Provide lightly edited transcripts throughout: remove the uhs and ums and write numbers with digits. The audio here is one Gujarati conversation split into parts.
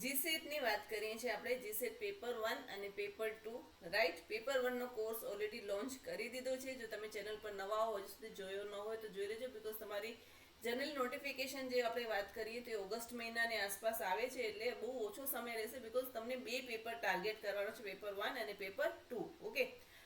જીસેટ ની વાત કરીએ છીએ આપણે. જીસેટ પેપર 1 અને પેપર 2, રાઈટ. પેપર 1 નો કોર્સ ઓલરેડી લોન્ચ કરી દીધો છે. જો તમે ચેનલ પર નવા હો, હજુ સુધી જોયો ન હોય તો જોઈ લેજો, બીકોઝ તમારી જનરલ નોટિફિકેશન જે આપણે વાત કરીએ તો ઓગસ્ટ મહિનાની આસપાસ આવે છે, એટલે બહુ ઓછો સમય રહેશે, બીકોઝ તમને બે પેપર ટાર્ગેટ કરવાનો છે, પેપર 1 અને પેપર 2. ઓકે,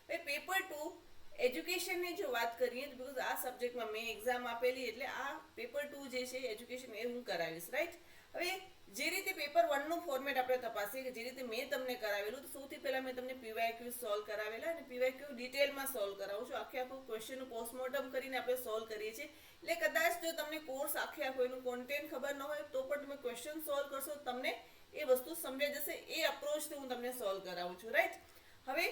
હવે પેપર 2 એજ્યુકેશનની જો વાત કરીએ તો બીકોઝ આ સબ્જેક્ટમાં મેં એક્ઝામ આપેલી, એટલે આ પેપર 2 જે છે એજ્યુકેશન એ હું કરાવીશ, રાઈટ. હવે જે રીતે પેપર 1 નું ફોર્મેટ આપણે તપાસીએ કે જે રીતે મેં તમને કરાવેલું, તો સૌથી પહેલા મેં તમને પીવાયક્યુ સોલ્વ કરાવેલા, અને પીવાયક્યુ ડિટેલમાં સોલ્વ કરાવું છું. આખું ક્વેશ્ચનનું પોસ્ટમોર્ટમ કરીને આપણે સોલ્વ કરીએ છીએ. એટલે કદાચ જો તમને કોર્સ આખો એનું કોન્ટેન્ટ ખબર ન હોય તો પણ તમે ક્વેશ્ચન સોલ્વ કરશો, તમને એ વસ્તુ સમજાઈ જશે. એ અપ્રોચથી હું તમને સોલ્વ કરાવું છું, રાઈટ. હવે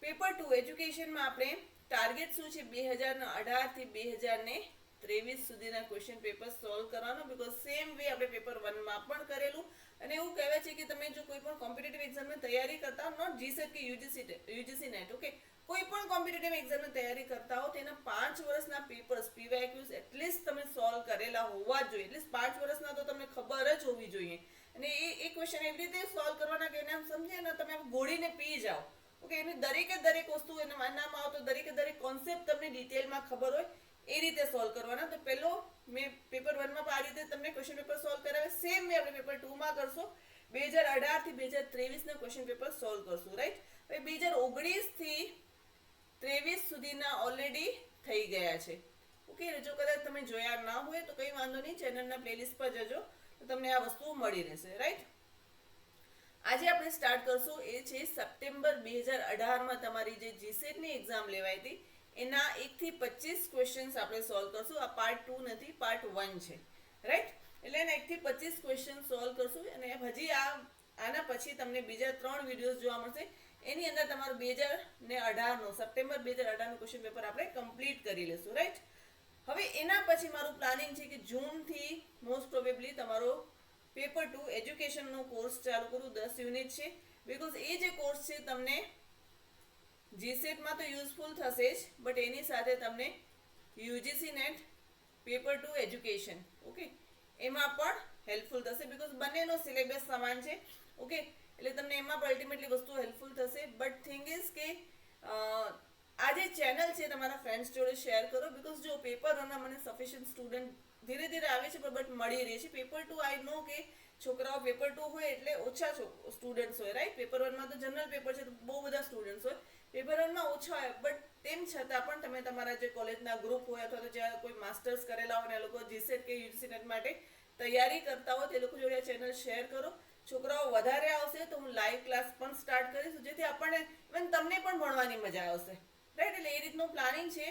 પેપર 2 એજ્યુકેશનમાં આપણે ટાર્ગેટ શું છે, 2018 થી 2023 સુધીના ક્વેશ્ચન પેપર સોલ્વ કરવાનો, બીકોઝ સેમ વે આપણે પેપર 1 માં પણ કરેલું. અને એવું કહેવાય છે કે તમે જો કોઈ પણ કોમ્પિટિટિવ એક્ઝામની તૈયારી કરતા હો, નોટ જીસેટ કે યુજીસી નેટ, ઓકે, કોઈ પણ કોમ્પિટિટિવ એક્ઝામની તૈયારી કરતા હો, તેના 5 વર્ષના પેપર્સ પીવાયક્યુઝ એટલીસ્ટ તમે સોલ્વ કરેલા હોવા જ જોઈએ. એટલીસ્ટ 5 વર્ષના તો તમને ખબર જ હોવી જોઈએ. અને એ ક્વેશ્ચન એવી રીતે સોલ્વ કરવાના કે એને સમજે ને તમે ગોળીને પી જાઓ. ઓકે, એની દરેક વસ્તુ એને માનવામાં આવે તો દરેક કોન્સેપ્ટ તમને ડિટેલમાં ખબર હોય એ રીતે સોલ્વ કરવાના. તો પહેલો મેં પેપર 1 માં આ રીતે તમને ક્વેશ્ચન પેપર સોલ્વ કરાવે, સેમ વે આપણે પેપર 2 માં કરશો. 2018 થી 2023 ના ક્વેશ્ચન પેપર સોલ્વ કરશું, રાઈટ. હવે 2019 થી 23 સુધીના ઓલરેડી થઈ ગયા છે. ઓકે, જો કદાચ તમે જોયા ના હોય તો કંઈ વાંધો નહીં, ચેનલના પ્લેલિસ્ટ પર જજો તો તમને આ વસ્તુ મળી રહેશે, રાઈટ. આજે આપણે સ્ટાર્ટ કરશું એ છે સપ્ટેમ્બર 2018 તમારી જે જીસેટની એક્ઝામ લેવાઈ હતી એના 1 થી 25 ક્વેશ્ચન્સ આપણે સોલ્વ કરશું. આ પાર્ટ 2 નથી, પાર્ટ 1 છે, રાઈટ. એટલે એના 1 થી 25 ક્વેશ્ચન સોલ્વ કરશું. અને હજી આના પછી તમને બીજા 3 વિડીયોઝ જોવા મળશે. એની અંદર તમારું 2018 સપ્ટેમ્બર 2018 નું ક્વેશ્ચન પેપર આપણે કમ્પ્લીટ કરી લેશું, રાઈટ. હવે એના પછી મારું પ્લાનિંગ છે કે જૂનથી મોસ્ટ પ્રોબેબલી તમારો પેપર 2 એજ્યુકેશનનો કોર્સ ચાલુ કરું. 10 યુનિટ છે, બીકોઝ એ જે કોર્સ છે તમને જીસેટમાં તો યુઝફુલ થશે જ, બટ એની સાથે તમને UGC net paper 2 education, okay, એમાં પણ હેલ્પફુલ થશે, બીકોઝ બંનેનો સિલેબસ સમાન છે. ઓકે, એટલે તમને એમાં પણ અલ્ટિમેટલી વસ્તુ હેલ્પફુલ થશે. બટ થિંગ ઇઝ કે આ જે ચેનલ છે તમારા ફ્રેન્ડ્સ જોડે શેર કરો, બીકોઝ જો પેપર 1 મને સફિશિયન્ટ સ્ટુડન્ટ ધીરે ધીરે આવે છે, બટ મળી રહે છે. પેપર 2 આઈ નો કે છોકરાઓ પેપર 2 હોય એટલે ઓછા સ્ટુડન્ટ્સ હોય, રાઈટ. પેપર 1 માં તો જનરલ પેપર છે તો બહુ બધા સ્ટુડન્ટ્સ હોય, પેપર 1 માં ઓછા હોય. બટ તેમ છતાં પણ તમે તમારા જે કોલેજના ગ્રુપ હોય અથવા તો જ્યાં કોઈ માસ્ટર્સ કરેલા હોય ને એ લોકો જીસેટ કે યુજીસી નેટ માટે તૈયારી કરતા હોય તે લોકો જોડે આ ચેનલ શેર કરો. છોકરાઓ વધારે આવશે તો હું લાઈવ ક્લાસ પણ સ્ટાર્ટ કરીશ, જેથી આપણને ઇવન તમને પણ ભણવાની મજા આવશે, રાઈટ. એટલે એ રીતનું પ્લાનિંગ છે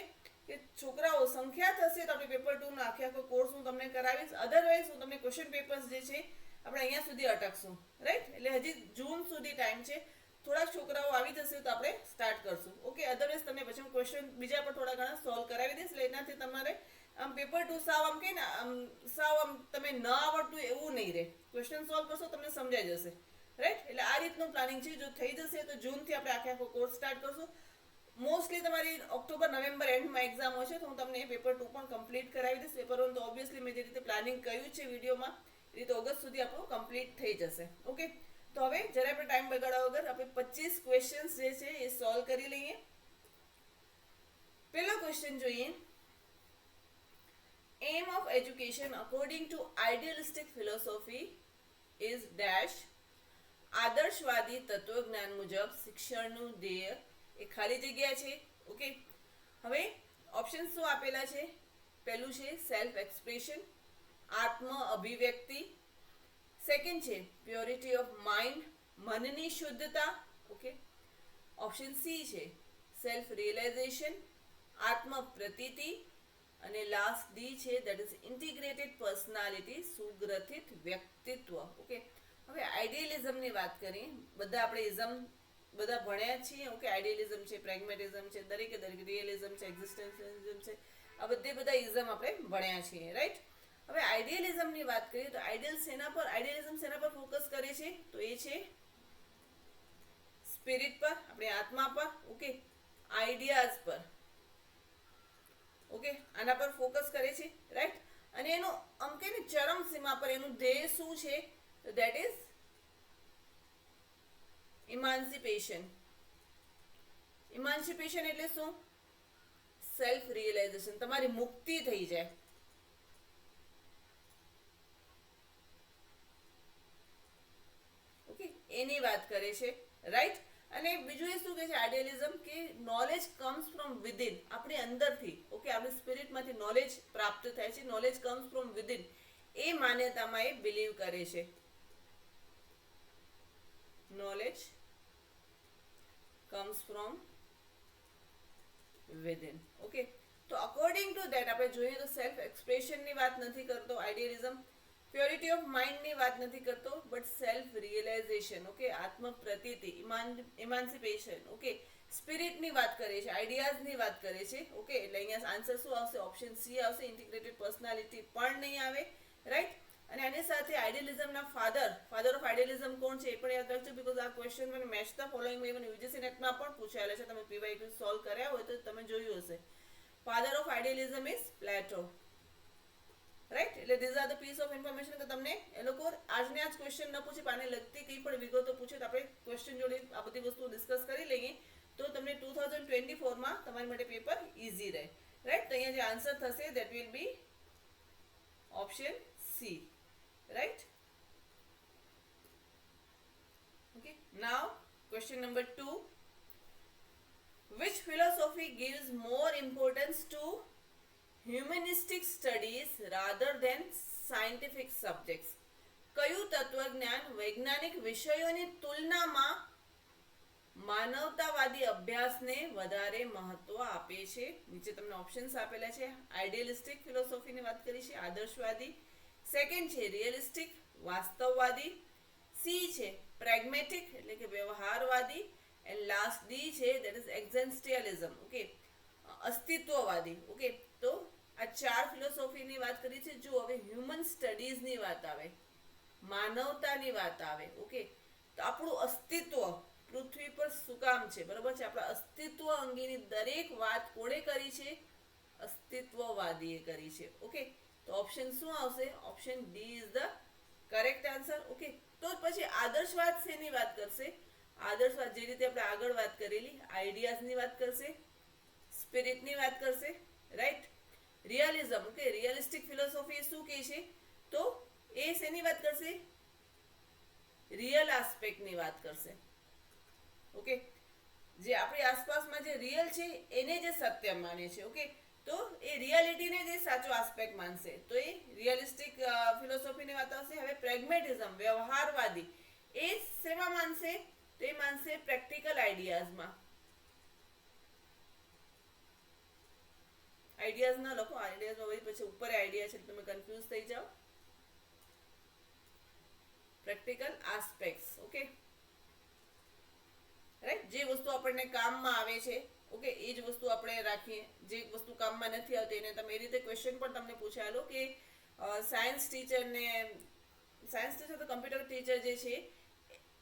કે છોકરાઓ સંખ્યા થશે તો આપણે પેપર 2 નો આખો કોર્સ હું તમને કરાવીશ. અધરવાઇઝ હું તમને ક્વેશ્ચન પેપર્સ જે છે આપણે અહીંયા સુધી અટકશું, રાઈટ. એટલે હજી જૂન સુધી ટાઈમ છે. થોડાક છોકરાઓ આવી જશે તો આપણે સ્ટાર્ટ કરશું, ઓકે. અધરવાઇઝ તમને પછી હું ક્વેશ્ચન બીજા પણ થોડા ઘણા સોલ્વ કરાવી દઈશ. એટલે એનાથી તમારે આમ પેપર 2 સાવ આમ કે ને સાવ આમ તમે ન આવડતું એવું નહીં રહે. ક્વેશ્ચન સોલ્વ કરશો તમને સમજાઈ જશે, રાઈટ. એટલે આ રીતનું પ્લાનિંગ છે. જો થઈ જશે તો જૂનથી આપણે આખો કોર્સ સ્ટાર્ટ કરશું. મોસ્ટલી તમારી ઓક્ટોબર નવેમ્બર એન્ડમાં એક્ઝામ હોય છે, તો હું તમને પેપર 2 પણ કમ્પ્લીટ કરાવી દઈશ. પેપર 1 તો ઓબ્વિયસલી મેં જે રીતે પ્લાનિંગ કર્યું છે વિડીયોમાં એ રીતે ઓગસ્ટ સુધી આપણું કમ્પ્લીટ થઈ જશે, ઓકે. તો હવે જરાય પણ ટાઈમ બગાડ્યા વગર આપણે 25 ક્વેશ્ચન્સ જે છે એ સોલ્વ કરી લઈએ. પહેલો ક્વેશ્ચન જોઈએ. Aim of education according to idealistic philosophy is dash. આદર્શવાદી તત્વજ્ઞાન મુજબ શિક્ષણનું ધ્યેય એ ખાલી જગ્યા છે, ઓકે. હવે ઓપ્શન શું આપેલા છે? પહેલું છે સેલ્ફ એક્સપ્રેશન, આત્મ અભિવ્યક્તિ. સેકન્ડ છે પ્યોરિટી ઓફ માઇન્ડ, મનની શુદ્ધતા, ઓકે. ઓપ્શન સી છે સેલ્ફ રિયલાઇઝેશન, આત્મ પ્રતીતિ. અને લાસ્ટ ડી છે દેટ ઇઝ ઇન્ટિગ્રેટેડ પર્સનાલિટી, સુગ્રથિત વ્યક્તિત્વ, ઓકે. હવે આઇડિયલિઝમની વાત કરીએ. બધા આપણે ઇઝમ બધા ભણ્યા છીએ, ઓકે. આઇડિયલિઝમ છે, પ્રેગ્મેટિઝમ છે, દરેકે રિયલિઝમ છે, એક્ઝિસ્ટન્શિયલિઝમ છે, આ બધા ઇઝમ આપણે ભણ્યા છીએ, રાઈટ. હવે આઇડિયલિઝમની વાત કરીએ તો આઇડિયલિઝમ શેના પર ફોકસ કરે છે? તો એ છે સ્પિરિટ પર, આપણે આત્મા પર, ઓકે, આઈડિયાઝ પર, ઓકે. આના પર ફોકસ કરે છે, રાઈટ. અને એનું આમ કે ને ચરમ સીમા પર એનું ધ્યેય શું છે? તો દેટ ઇઝ ઇમાન્સિપેશન. ઇમાન્સિપેશન એટલે શું? સેલ્ફ રિયલાઇઝેશન, તમારી મુક્તિ થઈ જાય. ઓકે, એની વાત કરે છે, રાઈટ. અને બીજું એ શું કહે છે આઈડિયલિઝમ, કે નોલેજ કમ્સ ફ્રોમ વિધિન, આપણી અંદરથી, ઓકે, આપણી સ્પિરિટમાંથી નોલેજ પ્રાપ્ત થાય છે, નોલેજ કમ્સ ફ્રોમ વિધિન, એ માન્યતામાં એ બિલીવ કરે છે. Knowledge comes from within. Okay, તો અકોર્ડિંગ ટુ ધેટ આપણે જોઈએ તો સેલ્ફ એક્સપ્રેશનની વાત નથી કરતો આઈડિયલિઝમ, પ્યોરિટી ઓફ માઇન્ડની વાત નથી કરતો, બટ સેલ્ફ રિયલાઇઝેશન, ઓકે, આત્મ પ્રતીતિ, ઇમાન્સિપેશન, ઓકે, સ્પિરિટની વાત કરે છે, આઈડિયાઝની વાત કરે છે. ઓકે, એટલે અહીંયા આન્સર શું આવશે? ઓપ્શન સી આવશે. ઇન્ટિગ્રેટેડ પર્સનાલિટી પણ નહીં આવે, રાઈટ. અને આની સાથે આઈડિયલિઝમના ફાધર ઓફ આઈડિયલિઝમ કોણ છે એ પણ યાદ રાખજો, બીકોઝ આ ક્વેશ્ચન મને મેચ ધ ફોલોઈંગ મને યુજીસી નેટમાં પણ પૂછાયેલા છે, તમે પીવાય સોલ્વ કર્યા હોય તો તમે જોયું હશે. Father of idealism is Plato, right. એટલે these are the piece of information કે તમને એ લોકો આજને આજ ક્વેશ્ચન ન પૂછે, આને લગતી કંઈ પણ વિગતો પૂછે તો આપણે ક્વેશ્ચન જોડે આ બધી વસ્તુઓ ડિસ્કસ કરી લઈએ, તો તમને 2024માં તમારી માટે પેપર ઇઝી રહે, રાઈટ. તો અહીંયા જે આન્સર થશે that will be option C, right. Okay, now question number 2, which philosophy gives more importance to humanistic studies rather than scientific subjects? કયું તત્વજ્ઞાન વૈજ્ઞાનિક વિષયોની તુલનામાં માનવતાવાદી અભ્યાસને વધારે મહત્વ આપે છે? નીચે તમને ઓપ્શન્સ આપેલા છે. આઈડિયલિસ્ટિક ફિલોસોફીની વાત કરી છે, આદર્શવાદી. સેકન્ડ છે રિયલિસ્ટિક, વાસ્તવવાદી. સી છે પ્રેગ્મેટિક એટલે કે વ્યવહારવાદી. એન્ડ લાસ્ટ ડી છે દેટ ઇઝ એક્ઝિસ્ટેન્શિયલિઝમ, ઓકે, અસ્તિત્વવાદી. ઓકે, તો આ ચાર ફિલોસોફીની વાત કરી છે. જો હવે હ્યુમન સ્ટડીઝની વાત આવે, માનવતાની વાત આવે, ઓકે, તો આપણું અસ્તિત્વ પૃથ્વી પર શું કામ છે, બરોબર છે, આપણા અસ્તિત્વ અંગેની દરેક વાત કોણે કરી છે? અસ્તિત્વવાદીએ કરી છે. ઓકે, તો ઓપ્શન શું આવશે? Option D is the correct answer. Okay, તો પછી આદર્શવાદ શેની વાત કરશે? આદર્શવાદ જે રીતે આપણે આગળ વાત કરેલી આઈડિયાઝની વાત કરશે, સ્પિરિટની વાત કરશે, right. Realism, okay, realistic philosophy શું કહે છે? તો એ શેની વાત કરશે? રિયલ આસ્પેક્ટની વાત કરશે. ઓકે, જે આપણી આસપાસમાં જે રિયલ છે એને જે સત્ય માને છે, ઓકે, તો એ રિયાલિટીને જે સાચો આસ્પેક્ટ માનશે, તો એ રિયલિસ્ટિક ફિલોસોફીની વાત આવશે. હવે પ્રેગ્મેટિઝમ, વ્યવહારવાદી, એ શેમાં માનશે? તો એ માનશે પ્રેક્ટિકલ આઈડિયાઝમાં. આઈડિયાઝ ના લખો, આઈડિયાઝમાં વળી પછી ઉપર આઈડિયા છે તમે કન્ફ્યુઝ થઈ જાઓ. Practical aspects, okay, right. જે વસ્તુ આપણને કામમાં આવે છે, ઓકે, એ જ વસ્તુ આપણે રાખીએ. જે વસ્તુ કામમાં નથી આવતી એને તમે એ રીતે ક્વેશ્ચન પણ તમને પૂછાયેલો કે સાયન્સ ટીચર તો કમ્પ્યુટર ટીચર જે છે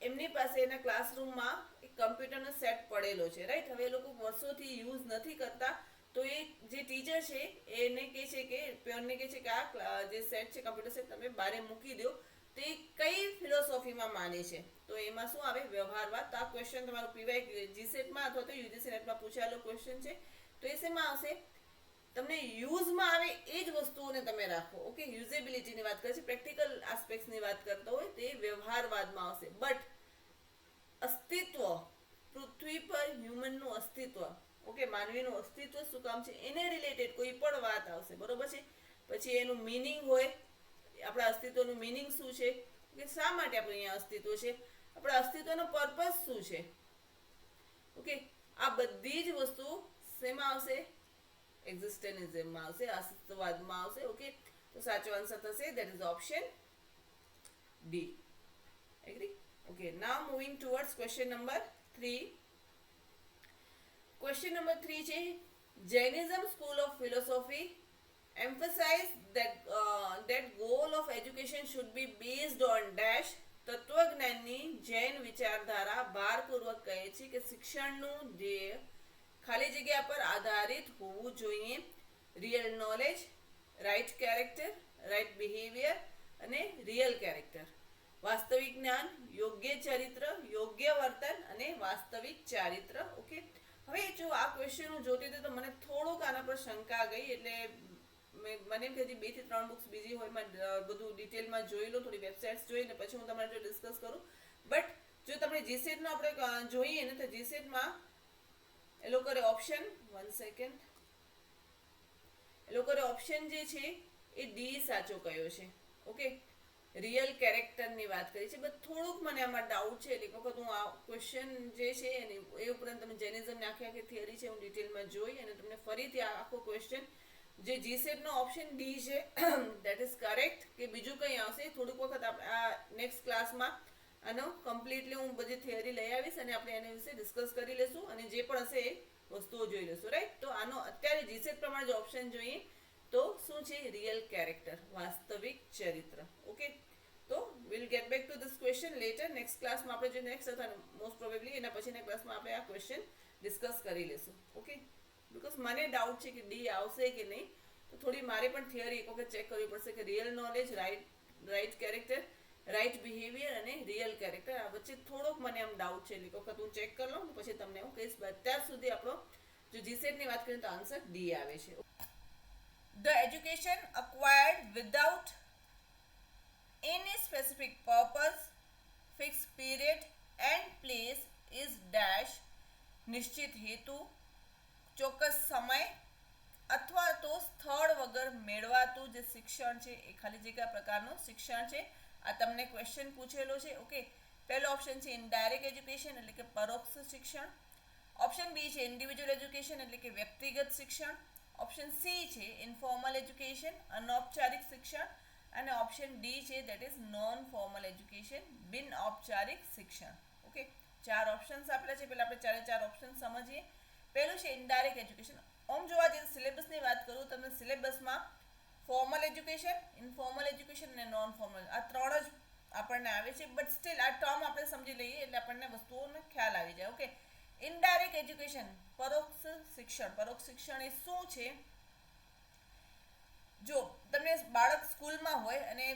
એમની પાસે એના ક્લાસરૂમમાં એક કમ્પ્યુટરનો સેટ પડેલો છે, રાઈટ. હવે એ લોકો વર્ષોથી યુઝ નથી કરતા, તો એ જે ટીચર છે એને કહે છે કે પેરને કહે છે કે આ જે સેટ છે કમ્પ્યુટર સેટ તમે બારે મૂકી દો. તો એ કઈ ફિલોસોફીમાં માને છે? તો એમાં શું આવે? વ્યવહારવાદ. તો આ ક્વેશ્ચન તમારું પીવાય જીસેટમાં અથવા તો યુજીસી નેટમાં પૂછાયેલો ક્વેશ્ચન છે. તો એ શેમાં આવશે? તમને યુઝમાં આવે એ જ વસ્તુઓને તમે રાખો, ઓકે. યુઝેબિલિટીની વાત કરે છે, પ્રેક્ટિકલ આસ્પેક્ટ્સની વાત કરતો હોય તો એ વ્યવહારવાદમાં આવશે. બટ અસ્તિત્વ, પૃથ્વી પર હ્યુમનનું અસ્તિત્વ, ઓકે, માનવીનું અસ્તિત્વ શું કામ છે એને રિલેટેડ કોઈ પણ વાત આવશે, બરોબર છે. પછી એનું મિનિંગ હોય, આપણા અસ્તિત્વનું મિનિંગ શું છે, કે શા માટે આપણે અહીંયા અસ્તિત્વ છે, આપણા અસ્તિત્વનો પર્પઝ શું છે, ઓકે. આ બધી જ વસ્તુ શેમાં આવશે? એક્ઝિસ્ટેન્શિયલિઝમમાં આવશે, અસ્તિત્વવાદમાં આવશે, ઓકે. તો સાચો આન્સર થશે that is option D. Agree? Okay, now moving towards question number 3. Question number 3 છે Jainism school of philosophy emphasize that goal of education should be based on dash. તત્વજ્ઞાનની Jain વિચારધારા ભારપૂર્વક કહે છે કે શિક્ષણનું ધ્યેય ખાલી જગ્યા પર આધારિત હોવું જોઈએ. Real knowledge, right character, right behaviour અને રિયલ કેરેક્ટર. વાસ્તવિક જ્ઞાન, યોગ્ય ચરિત્ર, યોગ્ય વર્તન અને વાસ્તવિક ચારિત્ર. ઓકે, હવે જો આ ક્વેશ્ચન હું જોતી હતી તો મને થોડુંક આના પર શંકા ગઈ, એટલે મને એમ કે 2 થી 3 બુક્સ બીજી હોય, મેં બધું ડિટેલમાં જોઈ લો, થોડી વેબસાઇટ્સ જોઈને પછી હું તમારી જોડે ડિસ્કસ કરું. બટ જો તમે જીસેટનો આપણે જોઈએ ને તો જીસેટમાં એ લોકોએ ઓપ્શન 1 સેકન્ડ એ લોકોએ ઓપ્શન જે છે એ ડી સાચો કયો છે. ઓકે, રિયલ કેરેક્ટરની વાત કરી છે, બટ થોડુંક મને આમાં ડાઉટ છે. એટલે એક વખત હું આ ક્વેશ્ચન જે છે એ ઉપરાંત તમે જેનિઝમની આખી થિયરી છે હું ડિટેલમાં જોઈ અને તમને ફરીથી આ આખો ક્વેશ્ચન જે જીસેટનો ઓપ્શન ડી છે દેટ ઇઝ કરેક્ટ કે બીજું કંઈ આવશે, થોડુંક વખત આ નેક્સ્ટ ક્લાસમાં આનો કમ્પ્લીટલી હું બધી થિયરી લઈ આવીશ અને આપણે એના વિશે ડિસ્કસ કરી લેશું અને જે પણ હશે એ વસ્તુઓ જોઈ લેશું. રાઈટ, તો આનો અત્યારે જીસેટ પ્રમાણે જો ઓપ્શન જોઈએ તો શું છે? રિયલ કેરેક્ટર, વાસ્તવિક ચરિત્ર. ઓકે, તો will get back to this question letter. Next ક્લાસમાં આપણે જે નેક્સ્ટ અથવા મોસ્ટ પ્રોબેબલી એના પછીના ક્લાસમાં આપણે આ ક્વેશ્ચન ડિસ્કસ કરી લેશું. ઓકે, બીકોઝ મને ડાઉટ છે કે ડી આવશે કે નહીં, તો થોડી મારે પણ થિયરી એક વખત ચેક કરવી પડશે કે real knowledge, right character, right behaviour અને રિયલ કેરેક્ટર, આ વચ્ચે થોડોક મને આમ ડાઉટ છે. એક વખત હું ચેક કરી લઉં પછી તમને હું કહીશ. અત્યાર સુધી આપણો જો જીસેટની વાત કરીએ તો આન્સર ડી આવે છે. The education acquired without any specific purpose, fixed period and place is dash નિશ્ચિત હેતુ, ચોક્કસ સમય અથવા તો સ્થળ વગર મેળવાતું જે શિક્ષણ છે એ ખાલી જગ્યા પ્રકારનું શિક્ષણ છે. આ તમને ક્વેશ્ચન પૂછેલો છે. ઓકે, પહેલો ઓપ્શન છે ઇનડાયરેક્ટ એજ્યુકેશન એટલે કે પરોક્ષ શિક્ષણ. ઓપ્શન બી છે ઇન્ડિવિજ્યુઅલ એજ્યુકેશન એટલે કે વ્યક્તિગત શિક્ષણ. ઓપ્શન સી છે ઇન્ફોર્મલ એજ્યુકેશન, અનૌપચારિક શિક્ષણ. અને ઓપ્શન ડી છે that is known formal education, બિન ઔપચારિક શિક્ષણ. ઓકે, 4 ઓપ્શન્સ આપેલા છે. પહેલા આપણે 4 ઓપ્શન સમજીએ. પહેલું છે ઇનડાયરેક્ટ એજ્યુકેશન. આમ જોવા જઈએ સિલેબસની વાત કરું તમને સિલેબસમાં ફોર્મલ એજ્યુકેશન, ઇન્ફોર્મલ એજ્યુકેશન અને નોન ફોર્મલ આ 3 જ આપણને આવે છે. બટ સ્ટીલ આ ટર્મ આપણે સમજી લઈએ એટલે આપણને વસ્તુઓનો ખ્યાલ આવી જાય. ઓકે, ઇનડાયરેક્ટ એજ્યુકેશન, પરોક્ષ શિક્ષણ. પરોક્ષ શિક્ષણ એ શું છે? જો તમને બાળક સ્કૂલમાં હોય અને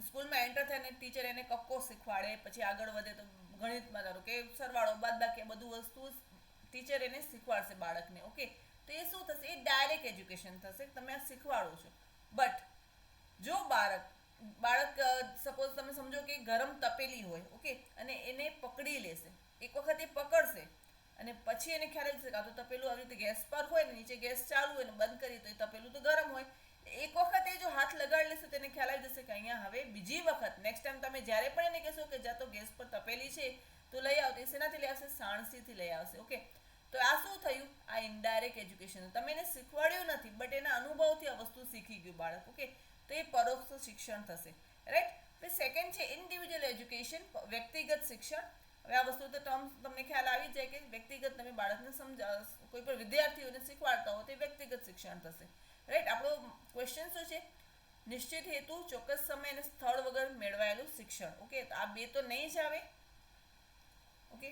સ્કૂલમાં એન્ટર થાય અને ટીચર એને કક્કો શીખવાડે, પછી આગળ વધે તો ગણિતમાં ધારો કે સરવાળો બાદબાકી બધું વસ્તુ ટીચર એને શીખવાડશે બાળકને. ઓકે, તો એ શું થશે? એ ડાયરેક્ટ એજ્યુકેશન થશે, તમે આ શીખવાડો છો. બટ જો બાળક સપોઝ તમે સમજો કે ગરમ તપેલી હોય, ઓકે, અને એને પકડી લેશે, એક વખત એ પકડશે અને પછી એને ખ્યાલ આવશે કે આ તો તપેલું આવી રીતે ગેસ પર હોય ને નીચે ગેસ ચાલુ હોય ને બંધ કરી તો એ તપેલું તો ગરમ હોય. એક વખત એ જો હાથ લગાડી લેશે તો એને ખ્યાલ આવી જશે કે અહીંયા હવે બીજી વખત નેક્સ્ટ ટાઈમ તમે જ્યારે પણ એને કહેશો કે જા તો ગેસ પર તપેલી છે તો લઈ આવતી, શેનાથી લઈ આવશે? સાણસીથી લઈ આવશે. ઓકે, તો આ શું થયું? આ ઇનડાયરેક્ટ એજ્યુકેશન. તમે એને શીખવાડ્યું નથી બટ એના અનુભવથી આ વસ્તુ શીખી ગયું બાળક. ઓકે, તો એ પરોક્ષ શિક્ષણ થશે. રાઈટ. પછી સેકન્ડ છે ઇન્ડિવિજ્યુઅલ એજ્યુકેશન, વ્યક્તિગત શિક્ષણ. હવે આ વસ્તુ તો ટર્મ તમને ખ્યાલ આવી જાય કે વ્યક્તિગત તમે બાળકને કોઈ પણ વિદ્યાર્થીઓને શીખવાડતા હો તો વ્યક્તિગત શિક્ષણ થશે. રાઈટ. આપણો ક્વેશ્ચન શું છે? નિશ્ચિત હેતુ, ચોક્કસ સમય અને સ્થળ વગર મેળવાયેલું શિક્ષણ. ઓકે, તો આ બે તો નહીં જ આવે. ઓકે,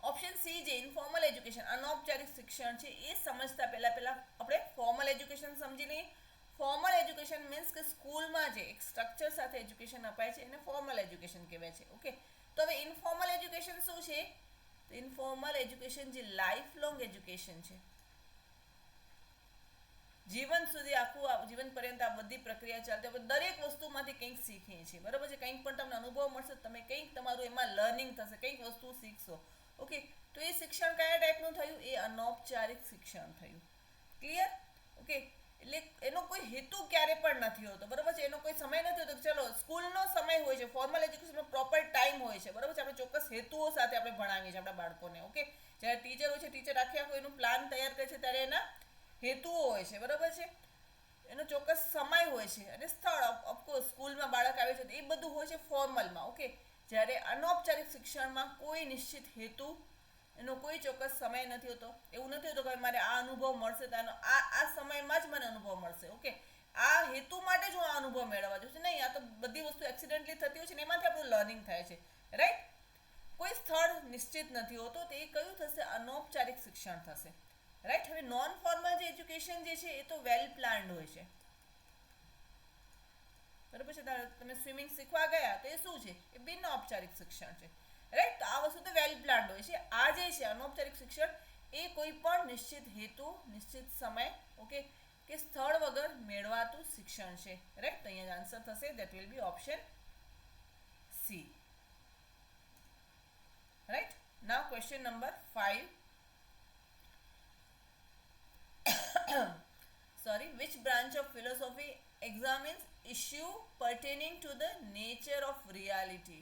ઓપ્શન સી જે ઇન્ફોર્મલ એજ્યુકેશન, અનૌપચારિક શિક્ષણ છે એ સમજતા પહેલા આપણે ફોર્મલ એજ્યુકેશન સમજી લઈએ. ફોર્મલ એજ્યુકેશન મીન્સ કે સ્કૂલમાં જે એક સ્ટ્રક્ચર સાથે એજ્યુકેશન અપાય છે એને ફોર્મલ એજ્યુકેશન કહેવાય છે. ઓકે, તો હવે ઇન્ફોર્મલ એજ્યુકેશન શું છે? તો ઇન્ફોર્મલ એજ્યુકેશન જે લાઈફ લોંગ એજ્યુકેશન છે, જીવન સુધી આખું જીવન પર્યંત આ બધી પ્રક્રિયા ચાલતી આપણે દરેક વસ્તુમાંથી કંઈક શીખીએ છીએ. બરાબર છે? કંઈક પણ તમને અનુભવ મળશે, તમે કંઈક તમારું એમાં લર્નિંગ થશે, કંઈક વસ્તુ શીખશો. ઓકે, તો એ શિક્ષણ કયા ટાઈપનું થયું? એ અનૌપચારિક શિક્ષણ થયું. ક્લિયર? ઓકે, એટલે એનો કોઈ હેતુ ક્યારે પણ નથી હોતો. બરાબર છે? એનો કોઈ સમય નથી હોતો. ચલો સ્કૂલનો સમય હોય છે, ફોર્મલ એજ્યુકેશનનો પ્રોપર ટાઈમ હોય છે. બરાબર છે? આપણે ચોક્કસ હેતુઓ સાથે આપણે ભણાવીએ છીએ આપણા બાળકોને. ઓકે, જ્યારે ટીચર હોય છે, ટીચર આખું એનું પ્લાન તૈયાર કરે છે ત્યારે એના હેતુઓ હોય છે. બરાબર છે? એનો ચોક્કસ સમય હોય છે અને સ્થળ. ઓફકોર્સ સ્કૂલમાં બાળક આવે છે તો એ બધું હોય છે ફોર્મલમાં. ઓકે, જ્યારે અનૌપચારિક શિક્ષણમાં કોઈ નિશ્ચિત હેતુ, એનો કોઈ ચોક્કસ સમય નથી હોતો. એવું નથી હોતું કે મારે આ અનુભવ મળશે તો આ સમયમાં જ મને અનુભવ મળશે. ઓકે, આ હેતુ માટે જ હું આ અનુભવ મેળવવા જઉં છું. નહીં, આ તો બધી વસ્તુ એક્સિડન્ટલી થતી હોય છે ને એમાંથી આપણું લર્નિંગ થાય છે. રાઈટ. કોઈ સ્થળ નિશ્ચિત નથી હોતો, તો એ કયું થશે? અનૌપચારિક શિક્ષણ થશે. રાઈટ. હવે નોન ફોર્મલ જે એજ્યુકેશન જે છે એ તો વેલ પ્લાન્ડ હોય છે. બરાબર છે. તમે સ્વિમિંગ શીખવા ગયા તો એ શું છે? એ બિન ઔપચારિક શિક્ષણ છે, રાઈટ. તો આ વસ્તુ તો વેલ પ્લાન્ડ હોય છે. આ જે છે અનૌપચારિક શિક્ષણ એ કોઈ પણ નિશ્ચિત હેતુ, નિશ્ચિત સમય, ઓકે, કે સ્થળ વગર મેળવાતું શિક્ષણ છે, રાઈટ. તો અહીંયા આન્સર થશે that will be option C, right. Now question number 5. Sorry, which branch of philosophy examines issue pertaining to the nature of reality?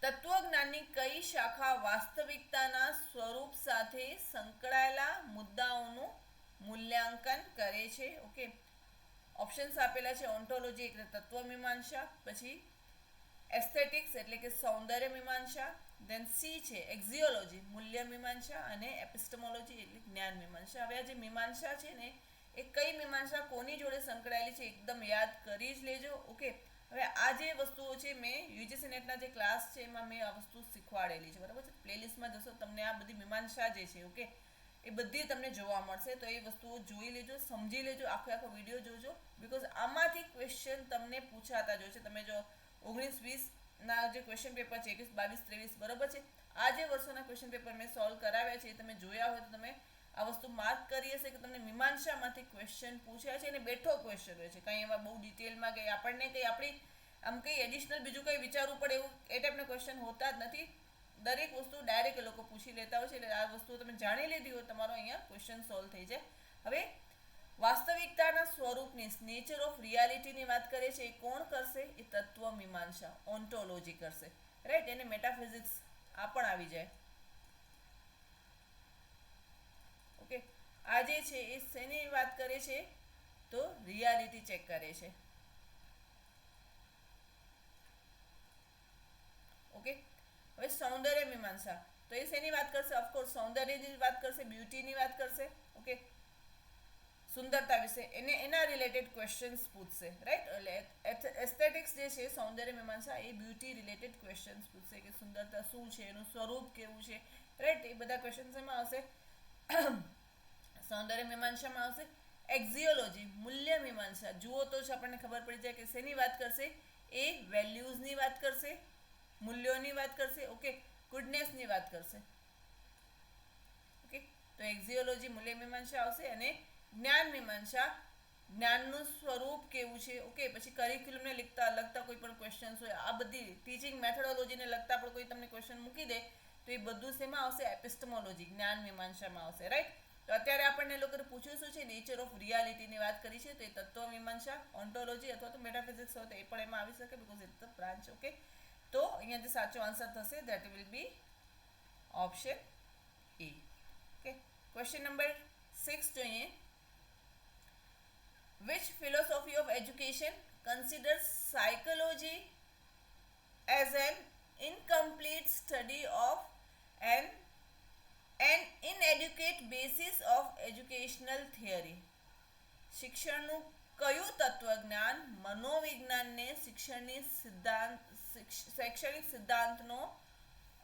તત્વજ્ઞાનની કઈ શાખા વાસ્તવિકતાના સ્વરૂપ સાથે સંકળાયેલા મુદ્દાઓનું મૂલ્યાંકન કરે છે? ઓકે, ઓપ્શન્સ આપેલા છે. ઓન્ટોલોજી એટલે તત્વમીમાંસા, પછી એસ્થેટિક્સ એટલે કે સૌંદર્ય મીમાંસા, દેન સી છે એક્ઝિયોલોજી મૂલ્ય મીમાંસા, અને એપિસ્ટમોલોજી એટલે જ્ઞાન મીમાંસા. હવે આ જે મીમાંસા છે ને એ કઈ મીમાંસા કોની જોડે સંકળાયેલી છે એકદમ યાદ કરી જ લેજો, ઓકે. હવે આ જે વસ્તુઓ છે મેં યુજીસી નેટના જે ક્લાસ છે એમાં મેં આ વસ્તુ શીખવાડેલી છે, બરાબર છે. પ્લેલિસ્ટમાં જશો તમને આ બધી મીમાંસા જે છે, ઓકે, એ બધી તમને જોવા મળશે. તો એ વસ્તુઓ જોઈ લેજો, સમજી લેજો, આખો વિડીયો જોજો, બિકોઝ આમાંથી ક્વેશ્ચન તમને પૂછાતા જ હોય છે. તમે જો 19-20ના જે ક્વેશ્ચન પેપર છે, 21-22-23, બરાબર છે, આ જે વર્ષોના ક્વેશ્ચન પેપર મેં સોલ્વ કરાવ્યા છે એ તમે જોયા હોય તો તમે આ વસ્તુ માર્ક કરી હશે કે તમને મીમાંસામાંથી ક્વેશ્ચન પૂછ્યા છે અને બેઠો ક્વેશ્ચન હોય છે. કંઈ એમાં બહુ ડિટેલમાં કંઈ આપણને કંઈ આપણી આમ કંઈ એડિશનલ બીજું કંઈ વિચારવું પડે એવું એ ટાઈપના ક્વેશ્ચન હોતા જ નથી. દરેક વસ્તુ ડાયરેક્ટ એ લોકો પૂછી લેતા હોય છે. એટલે આ વસ્તુ તમે જાણી લીધી હોય તમારો અહીંયા ક્વેશ્ચન સોલ્વ થઈ જાય. હવે વાસ્તવિકતાના સ્વરૂપની નેચર ઓફ રિયાલિટીની વાત કરે છે એ કોણ કરશે? એ તત્વમીમાંસા, ઓન્ટોલોજી કરશે, રાઈટ. એને મેટાફિઝિક્સ આ પણ આવી જાય, ઓકે. આ જે છે એ શેની વાત કરે છે? તો રિયાલિટી ચેક કરે છે, ઓકે. હવે સૌંદર્ય મીમાંસા તો એ શેની વાત કરશે? ઓફકોર્સ સૌંદર્યની વાત કરશે, બ્યુટીની વાત કરશે, ઓકે, સુંદરતા વિશે એને એના રિલેટેડ ક્વેશ્ચન્સ પૂછશે, રાઈટ. એટલે એસ્થેટિક્સ જે છે સૌંદર્ય મીમાંસા એ બ્યુટી રિલેટેડ ક્વેશ્ચન્સ પૂછશે કે સુંદરતા શું છે, એનું સ્વરૂપ કેવું છે, રાઈટ. એ બધા ક્વેશ્ચન્સ એમાં આવશે. સૌંદર્ય મીમાંસામાં આવશે. એક્ઝિયોલોજી મૂલ્ય મીમાંસા જુઓ તો જ આપણને ખબર પડી જાય કે શેની વાત કરશે? એ વેલ્યુઝની વાત કરશે, મૂલ્યોની વાત કરશે, ઓકે, ગુડનેસની વાત કરશે, ઓકે. તો એક્ઝિયોલોજી મૂલ્ય મીમાંસા આવશે. અને જ્ઞાન મીમાંસા જ્ઞાનનું સ્વરૂપ કેવું છે, ઓકે. પછી કરિક્યુલમને લગતા કોઈ પણ ક્વેશ્ચન્સ હોય, આ બધી ટીચિંગ મેથોડોલોજીને લગતા પણ કોઈ તમને ક્વેશ્ચન મૂકી દે તો એ બધું શેમાં આવશે? એપિસ્ટમોલોજી જ્ઞાન મીમાંસામાં આવશે, રાઈટ. તો અત્યારે આપણને એ લોકોને પૂછ્યું શું છે? નેચર ઓફ રિયાલિટીની વાત કરી છે, તો એ તત્વમીમાંસા, ઓન્ટોલોજી અથવા તો મેટાફિઝિક્સ હોય તો એ પણ એમાં આવી શકે, because it's the branch, okay. તો અહીંયા જે સાચો આન્સર થશે that will be option A, okay. Question number 6 જોઈએ. Which philosophy of education considers psychology as an incomplete study of an inadequate basis of educational theory? શિક્ષણનું કયું તત્વજ્ઞાન મનોવિજ્ઞાનને શૈક્ષણિક સિદ્ધાંતનો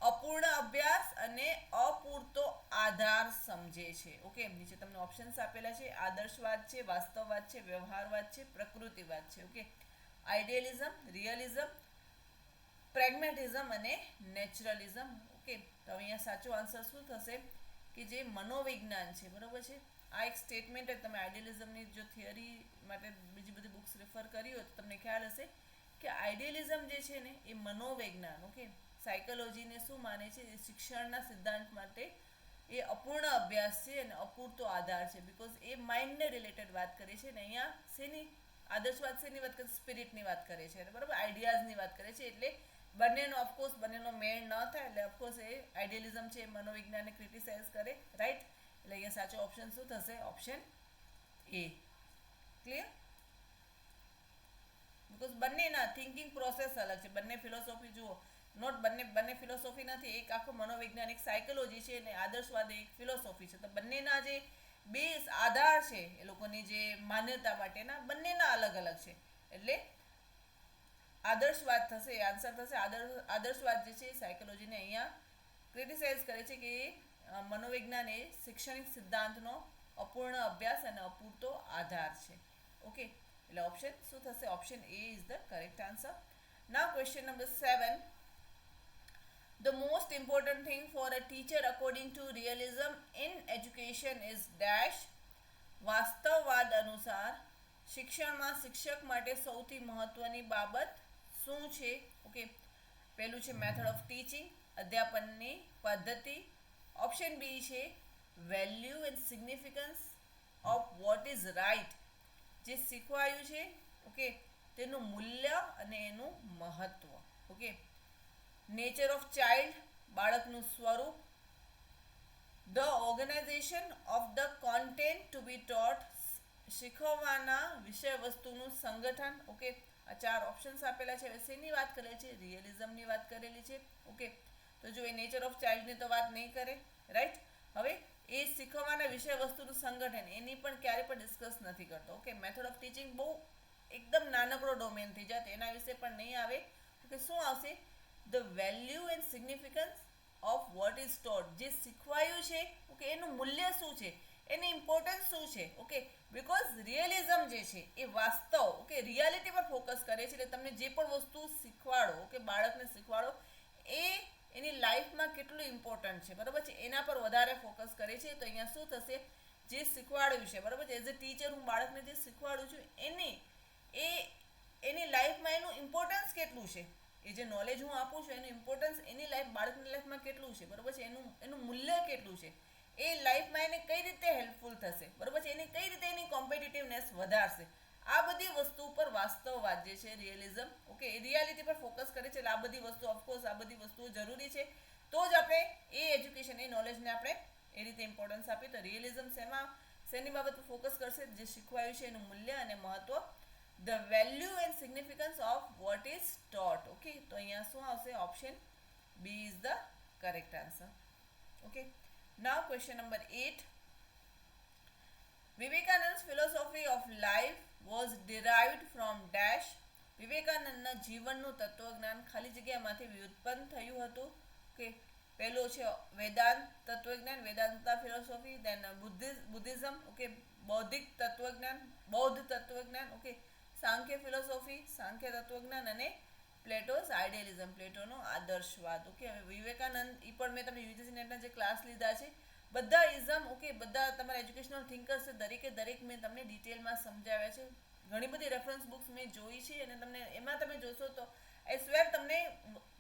અપૂર્ણ અભ્યાસ અને અપૂરતો આધાર સમજે છે? ઓકે, નીચે તમને ઓપ્શન્સ આપેલા છે. આદર્શવાદ છે, વાસ્તવવાદ છે, વ્યવહારવાદ છે, પ્રકૃતિવાદ છે, ઓકે. આઈડિયલિઝમ, રિયલિઝમ, પ્રેગ્મેટિઝમ અને નેચરલિઝમ, ઓકે. તો અહીંયા સાચો આન્સર શું થશે? કે જે મનોવિજ્ઞાન છે, બરાબર છે. આ એક સ્ટેટમેન્ટ જ તમે આઈડિયલિઝમની જો થિયરી માટે બીજી બધી બુક્સ રેફર કરી હોય તો તમને ખ્યાલ હશે કે આઈડિયલિઝમ જે છે ને એ મનોવિજ્ઞાન, ઓકે, સાયકોલોજીને શું માને છે? શિક્ષણના સિદ્ધાંત માટે એ અપૂર્ણ અભ્યાસ છે અને અપૂરતો આધાર છે, બિકોઝ એ માઇન્ડને રિલેટેડ વાત કરે છે. ને અહીંયા શેની આદર્શવાદ શેની વાત કરે? સ્પિરિટની વાત કરે છે, બરાબર, આઈડિયાઝની વાત કરે છે. એટલે બંનેનો ઓફકોર્સ બંનેનો મેળ ન થાય એટલે ઓફકોર્સ એ આઈડિયલિઝમ છે એ મનોવિજ્ઞાનને ક્રિટિસાઇઝ કરે, રાઈટ. એટલે અહીંયા સાચો ઓપ્શન શું થશે? Option A. ક્લિયર? બિકોઝ બંનેના થિંકિંગ પ્રોસેસ અલગ છે. બંને ફિલોસોફી જુઓ, નોટ બંને ફિલોસોફી નથી. એક આખો મનોવૈજ્ઞાનિક સાયકોલોજી છે અને આદર્શવાદ એક ફિલોસોફી છે. તો બંનેના જે બેઝ આધાર છે એ લોકોની જે માન્યતા માટેના બંનેના અલગ અલગ છે. એટલે આદર્શવાદ થશે, આન્સર થશે. આદર્શવાદ જે છે એ સાયકોલોજીને અહીંયા ક્રિટિસાઇઝ કરે છે કે મનોવિજ્ઞાન એ શૈક્ષણિક સિદ્ધાંતનો અપૂર્ણ અભ્યાસ અને અપૂરતો આધાર છે, ઓકે. એટલે ઓપ્શન શું થશે? Option A is the correct answer. Now question number 7. The most important thing for a teacher according to realism in education is dash. વાસ્તવવાદ અનુસાર શિક્ષણમાં શિક્ષક માટે સૌથી મહત્વની બાબત શું છે? ઓકે, પહેલું છે મેથડ ઓફ ટીચિંગ, અધ્યાપનની પદ્ધતિ. ઓપ્શન બી છે value and significance of what is right, જે શીખવાયું છે ઓકે તેનું મૂલ્ય અને એનું મહત્વ. ઓકે, નેચર ઓફ ચાઇલ્ડ, બાળકનું સ્વરૂપ. The organisation of the content to be taught, શીખવવાના વિષય વસ્તુનું સંગઠન. ઓકે, આ 4 ઓપ્શન્સ આપેલા છે. હવે શેની વાત કરેલી છે? રિયલિઝમની વાત કરેલી છે. ઓકે, તો જો એ નેચર ઓફ ચાઇલ્ડની તો વાત નહીં કરે, રાઈટ. હવે એ શીખવવાના વિષય વસ્તુનું સંગઠન એની પણ ક્યારે પણ ડિસ્કસ નથી કરતો. ઓકે, મેથડ ઓફ ટીચિંગ બહુ એકદમ નાનકડો ડોમેન થઈ જાય, એના વિશે પણ નહીં આવે. ઓકે, શું આવશે? The value and significance of what is taught, જે શીખવાયું છે ઓકે એનું મૂલ્ય શું છે, એની ઇમ્પોર્ટન્સ શું છે. ઓકે, બિકોઝ રિયલિઝમ જે છે એ વાસ્તવ ઓકે રિયાલિટી પર ફોકસ કરે છે. એટલે તમને જે પણ વસ્તુ શીખવાડો ઓકે બાળકને શીખવાડો એ એની લાઈફમાં કેટલું ઇમ્પોર્ટન્ટ છે બરાબર છે એના પર વધારે ફોકસ કરે છે. તો અહીંયા શું થશે? જે શીખવાડ્યું છે બરાબર છે, એઝ અ ટીચર હું બાળકને જે શીખવાડું છું એની લાઈફમાં એનું ઇમ્પોર્ટન્સ કેટલું છે, એ જે નોલેજ હું આપું છું એનું ઇમ્પોર્ટન્સ એની બાળકની લાઈફમાં કેટલું છે બરાબર છે, એનું મૂલ્ય કેટલું છે, એ લાઈફમાં એને કઈ રીતે હેલ્પફુલ થશે બરાબર છે, એને કઈ રીતે એની કોમ્પિટિટિવનેસ વધારશે. આ બધી વસ્તુ ઉપર વાસ્તવવાદ જે છે રિયલિઝમ ઓકે એ રિયાલિટી પર ફોકસ કરે છે. એટલે આ બધી વસ્તુ ઓફકોર્સ આ બધી વસ્તુઓ જરૂરી છે, તો જ આપણે એ એજ્યુકેશન એ નોલેજને આપણે એ રીતે ઇમ્પોર્ટન્સ આપીએ. તો રિયલિઝમ શેની બાબત પર ફોકસ કરશે? જે શીખવાયું છે એનું મૂલ્ય અને મહત્વ. The value and significance of what is taught. Okay, તો અહીંયા શું આવશે? Option B is the correct answer. Okay, now question number 8. Vivekananda's philosophy of life was derived from dash. વિવેકાનંદના જીવનનું તત્વજ્ઞાન ખાલી જગ્યામાંથી વ્યુત્પન્ન થયું હતું. ઓકે, પહેલો છે વેદાંત તત્વજ્ઞાન, વેદાંતા ફિલોસોફી. દેન બુદ્ધિઝમ ઓકે બૌદ્ધિક તત્વજ્ઞાન, બૌદ્ધ તત્વજ્ઞાન. ઓકે, સાંખ્ય ફિલોસોફી, સાંખ્ય તત્વજ્ઞાન અને પ્લેટોસ આઇડિયલિઝમ, પ્લેટોનો આદર્શવાદ. ઓકે, હવે વિવેકાનંદ એ પણ મેં તમને યુજીસી નેટના જે ક્લાસ લીધા છે બધા ઇઝમ ઓકે બધા તમારા એજ્યુકેશનલ થિંકર્સ દરેક મેં તમને ડિટેલમાં સમજાવ્યા છે. ઘણી બધી રેફરન્સ બુક્સ મેં જોઈ છે અને તમને એમાં તમે જોશો તો આઈ સ્વેર તમને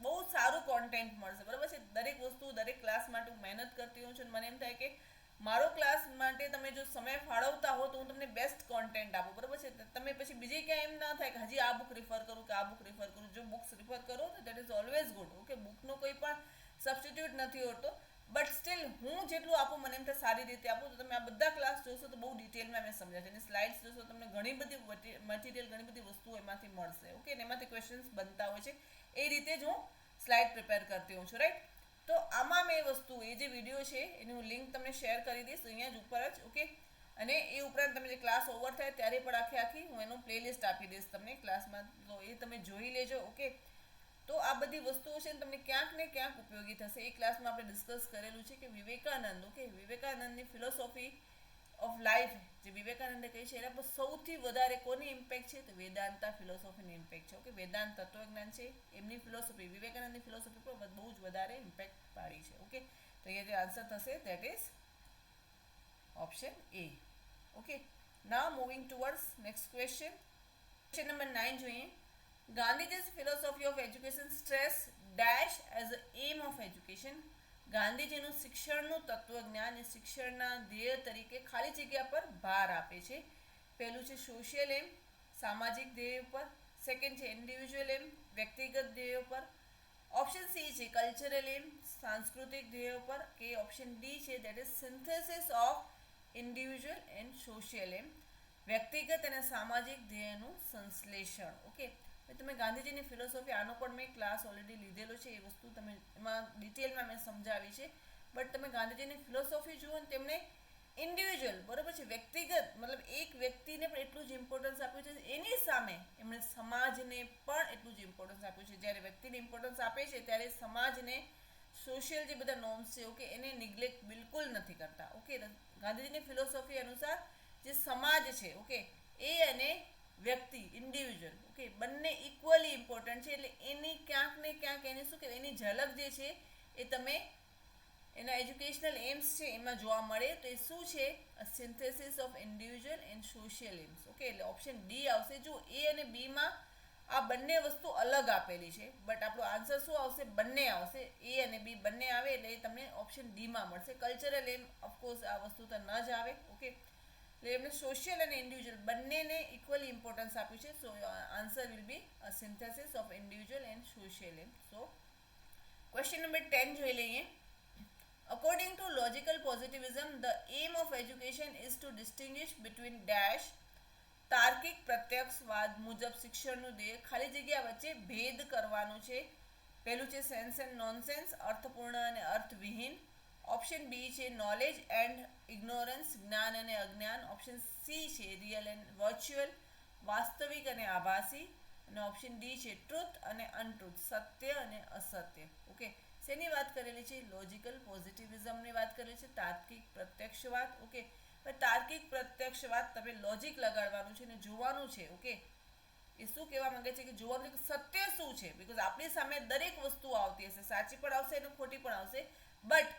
બહુ સારું કોન્ટેન્ટ મળશે બરાબર છે. દરેક વસ્તુ દરેક ક્લાસ માટે હું મહેનત કરતી હોઉં છું. મને એમ થાય કે મારો ક્લાસ માટે તમે જો સમય ફાળવતા હો તો હું તમને બેસ્ટ કોન્ટેન્ટ આપું બરાબર છે. તમે પછી બીજે ક્યાંય એમ ના થાય કે હજી આ બુક રિફર કરું કે આ બુક રિફર કરું. જો બુક્સ રિફર કરો તો that is always good. Okay, બુકનો કોઈ પણ સબસ્ટિટ્યૂટ નથી હોતો, બટ સ્ટીલ હું જેટલું આપું મને એમ થાય સારી રીતે આપું. તો તમે આ બધા ક્લાસ જોશો તો બહુ ડિટેલમાં મેં સમજાશે અને સ્લાઇડ્સ જોશો તમને ઘણી બધી મટીરિયલ ઘણી બધી વસ્તુઓ એમાંથી મળશે. ઓકે, અને એમાંથી ક્વેશ્ચન્સ બનતા હોય છે એ રીતે જ હું સ્લાઇડ પ્રિપેર કરતી હોઉં છું, રાઈટ. તો આમાં મેં વસ્તુ એ જે વિડીયો છે એની હું લિંક તમને શેર કરી દઈશ અહીંયા જ ઉપર જ. ઓકે, અને એ ઉપરાંત તમે જે ક્લાસ ઓવર થાય ત્યારે પણ આખી હું એનું પ્લેલિસ્ટ આપી દઈશ તમને ક્લાસમાં, તો એ તમે જોઈ લેજો. ઓકે, તો આ બધી વસ્તુઓ છે ને તમને ક્યાંક ને ક્યાંક ઉપયોગી થશે. એ ક્લાસમાં આપણે ડિસ્કસ કરેલું છે કે વિવેકાનંદ ઓકે વિવેકાનંદની ફિલોસોફી ઓફ લાઈફ જે વિવેકાનંદે કહી છે એના પર સૌથી વધારે કોની ઇમ્પેક્ટ છે? તો વેદાંતા ફિલોસોફીની ઇમ્પેક્ટ છે. ઓકે, વેદાંત તત્વજ્ઞાન છે એમની ફિલોસોફી વિવેકાનંદની ફિલોસોફી પર બહુ જ વધારે ઇમ્પેક્ટ પાડી છે. ઓકે, તો અહીંયા જે આન્સર થશે that is option A. Okay, now moving towards next question. Question number 9 જોઈએ. Gandhiji's philosophy of education stress dash as the aim of education. ગાંધીજીનું શિક્ષણનું તત્વજ્ઞાન એ શિક્ષણના ધ્યેય તરીકે ખાલી જગ્યા પર ભાર આપે છે. પહેલું છે સોશિયલ એમ, સામાજિક ધ્યેય પર. સેકન્ડ છે ઇન્ડિવિજ્યુઅલ એમ, વ્યક્તિગત ધ્યેયો પર. ઓપ્શન સી છે કલ્ચરલ એમ, સાંસ્કૃતિક ધ્યેયો પર. કે ઓપ્શન ડી છે that is synthesis of individual and social aim, વ્યક્તિગત અને સામાજિક ધ્યેયનું સંશ્લેષણ. ઓકે, તમે ગાંધીજીની ફિલોસોફી આનો પણ મેં ક્લાસ ઓલરેડી લીધેલો છે, એ વસ્તુ તમે એમાં ડિટેલમાં મેં સમજાવી છે. બટ તમે ગાંધીજીની ફિલોસોફી જુઓ ને તેમને ઇન્ડિવિજ્યુઅલ બરાબર છે વ્યક્તિગત મતલબ એક વ્યક્તિને પણ એટલું જ ઇમ્પોર્ટન્સ આપ્યું છે, એની સામે એમણે સમાજને પણ એટલું જ ઇમ્પોર્ટન્સ આપ્યું છે. જ્યારે વ્યક્તિને ઇમ્પોર્ટન્સ આપે છે ત્યારે સમાજને સોશિયલ જે બધા નોર્મ્સ છે ઓકે એને નિગ્લેક્ટ બિલકુલ નથી કરતા. ઓકે, ગાંધીજીની ફિલોસોફી અનુસાર જે સમાજ છે ઓકે એ અને વ્યક્તિ, ઇન્ડિવિજ્યુઅલ, ઓકે, બંને ઇક્વલી ઇમ્પોર્ટન્ટ છે. એટલે એની ક્યાંક ને ક્યાંક એની શું કહેવાય, એની ઝલક જે છે એ તમે એના એજ્યુકેશનલ એમ્સ છે એમાં જોવા મળે. તો એ શું છે? Synthesis of individual and social aims. Okay, એટલે ઓપ્શન ડી આવશે. જો એ અને બીમાં આ બંને વસ્તુ અલગ આપેલી છે, બટ આપણો આન્સર શું આવશે? બંને આવશે. એ અને બી બંને આવે એટલે એ તમને ઓપ્શન ડીમાં મળશે. કલ્ચરલ એમ ઓફકોર્સ આ વસ્તુ તો ન જ આવે. ઓકે, એટલે એમને સોશિયલ અને ઇન્ડિવિજ્યુઅલ બંનેને ઇક્વલી ઇમ્પોર્ટન્સ આપ્યું છે. So answer will be synthesis of individual and social aim. So question number 10 જોઈ લઈએ. According to logical positivism, the aim of education is to distinguish between dash. તાર્કિક પ્રત્યક્ષવાદ મુજબ શિક્ષણનું ધ્યેય ખાલી જગ્યા વચ્ચે ભેદ કરવાનું છે. પહેલું છે સેન્સ એન્ડ નોનસેન્સ, અર્થપૂર્ણ અને અર્થવિહીન. ઓપ્શન બી છે નોલેજ એન્ડ ઇગ્નોરન્સ, જ્ઞાન અને અજ્ઞાન. ઓપ્શન સી છે રિયલ એન્ડ વર્ચ્યુઅલ, વાસ્તવિક અને આભાસી. અને ઓપ્શન ડી છે ટ્રુથ અને અનટ્રુથ, સત્ય અને અસત્ય. ઓકે, શેની વાત કરેલી છે? લોજિકલ પોઝિટિવિઝમની વાત કરેલી છે, તાર્કિક પ્રત્યક્ષવાદ. ઓકે, તાર્કિક પ્રત્યક્ષવાદ તમે લોજિક લગાડવાનું છે અને જોવાનું છે. ઓકે, એ શું કહેવા માંગે છે કે જોવાનું કે સત્ય શું છે. બિકોઝ આપણી સામે દરેક વસ્તુ આવતી હશે, સાચી પણ આવશે અને ખોટી પણ આવશે, બટ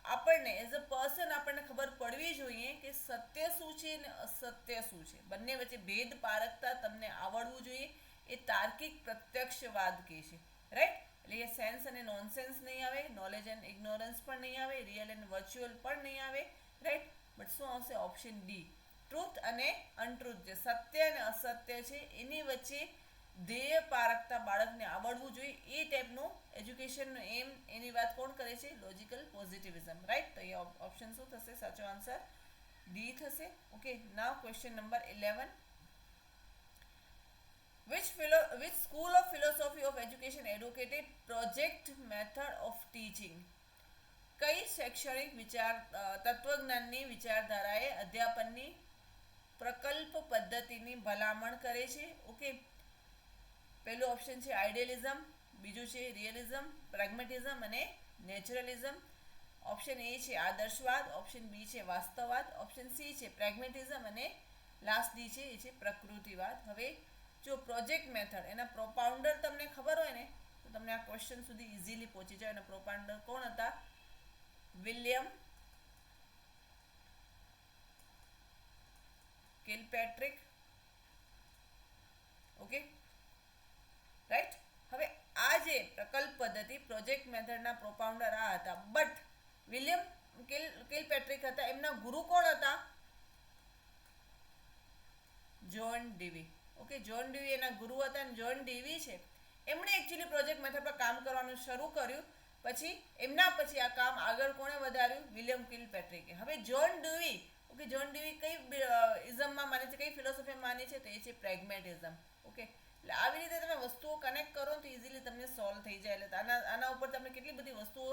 આપણને એઝ અ પર્સન આપણને ખબર પડવી જોઈએ કે સત્ય શું છે અને અસત્ય શું છે. બંને વચ્ચે ભેદ પારખતા તમને આવડવું જોઈએ. એ તાર્કિક પ્રત્યક્ષવાદ કહે છે. રાઈટ? એટલે એ સેન્સ અને નોનસેન્સ નહીં આવે, નોલેજ એન્ડ ઇગ્નોરન્સ પણ નહીં આવે, રિયલ એન્ડ વર્ચ્યુઅલ પણ નહીં આવે. રાઈટ? બટ શું આવશે? ઓપ્શન ડી, ટ્રુથ અને અનટ્રુથ. જે સત્ય અને અસત્ય છે એની વચ્ચે ધ્યેય પારખતા બાળકને આવડવું જોઈએ. એ ટાઈપનું એજ્યુકેશનનો એમ, એની વાત કોણ કરે છે? લોજિકલ પોઝિટિવિઝમ. રાઈટ? તો એ ઓપ્શન શું થશે? સાચો આન્સર ડી થશે. Okay, now question number 11. Which school of philosophy of education advocated project method of teaching? કઈ શૈક્ષણિક તત્વજ્ઞાનની વિચારધારાએ અધ્યાપનની પ્રકલ્પ પદ્ધતિની ભલામણ કરે છે? ઓકે, પહેલું ઓપ્શન છે આઇડિયલિઝમ, બીજું છે રિયલિઝમ, પ્રેગ્મેટિઝમ અને નેચરલિઝમ. ઓપ્શન એ છે આદર્શવાદ, ઓપ્શન બી છે વાસ્તવવાદ, ઓપ્શન સી છે પ્રેગ્મેટિઝમ અને લાસ્ટ ડી છે એ છે પ્રકૃતિવાદ. હવે જો પ્રોજેક્ટ મેથડ એના પ્રોપાઉન્ડર તમને ખબર હોય ને તો તમને આ ક્વેશ્ચન સુધી ઇઝીલી પહોંચી જાય. એના પ્રોપાઉન્ડર કોણ હતા? William Kilpatrick. Okay, right? હવે આ જે પ્રકલ્પ પદ્ધતિ પ્રોજેક્ટ મેથડના પ્રોપાઉન્ડર આ હતા, બટ વિલિયમ કિલપેટ્રિક હતા. એમના ગુરુ કોણ હતા? જ્હોન ડેવી. ઓકે, જ્હોન ડેવી એના ગુરુ હતા. અને જ્હોન ડેવી છે એમણે એકચ્યુઅલી પ્રોજેક્ટ મેથડ પર કામ કરવાનું શરૂ કર્યું. પછી એમના પછી આ કામ આગળ કોણે વધાર્યું? વિલિયમ કિલપેટ્રિકે. હવે જ્હોન ડેવી, ઓકે, જ્હોન ડેવી કઈ ઇઝમમાં માને છે, કઈ ફિલોસોફીમાં માને છે? તો એ છે પ્રેગ્મેટિઝમ. ઓકે, એટલે આવી રીતે તમે વસ્તુઓ કનેક્ટ કરો તો ઇઝીલી તમને સોલ્વ થઈ જાય. એટલે આના ઉપર તમને કેટલી બધી વસ્તુઓ